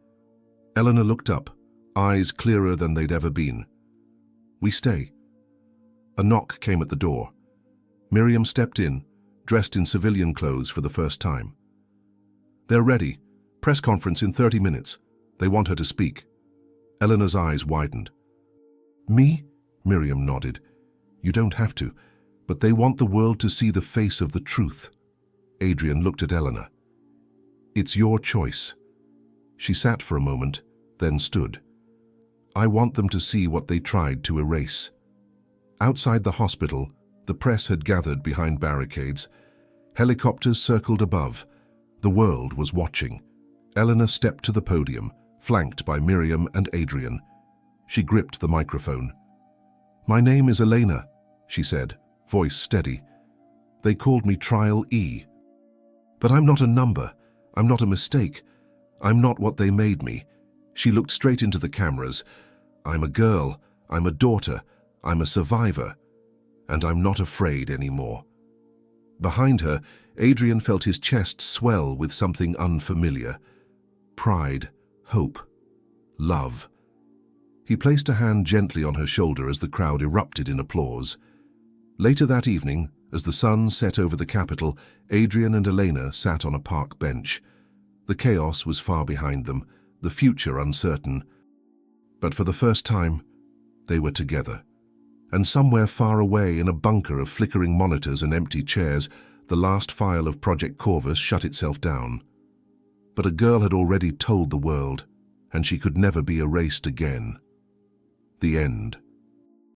Eleanor looked up, eyes clearer than they'd ever been. "We stay." A knock came at the door. Miriam stepped in, dressed in civilian clothes for the first time. "They're ready," Press conference in 30 minutes. They want her to speak. Eleanor's eyes widened. Me? Miriam nodded. You don't have to, but they want the world to see the face of the truth. Adrian looked at Eleanor. It's your choice. She sat for a moment, then stood. I want them to see what they tried to erase. Outside the hospital, the press had gathered behind barricades. Helicopters circled above. The world was watching. Eleanor stepped to the podium, flanked by Miriam and Adrian. She gripped the microphone. My name is Elena, she said, voice steady. They called me Trial E. But I'm not a number. I'm not a mistake. I'm not what they made me. She looked straight into the cameras. I'm a girl. I'm a daughter. I'm a survivor. And I'm not afraid anymore. Behind her, Adrian felt his chest swell with something unfamiliar. Pride, hope, love. He placed a hand gently on her shoulder as the crowd erupted in applause. Later that evening, as the sun set over the capital, Adrian and Elena sat on a park bench. The chaos was far behind them, the future uncertain. But for the first time, they were together. And somewhere far away in a bunker of flickering monitors and empty chairs, the last file of Project Corvus shut itself down. But a girl had already told the world, and she could never be erased again. The end.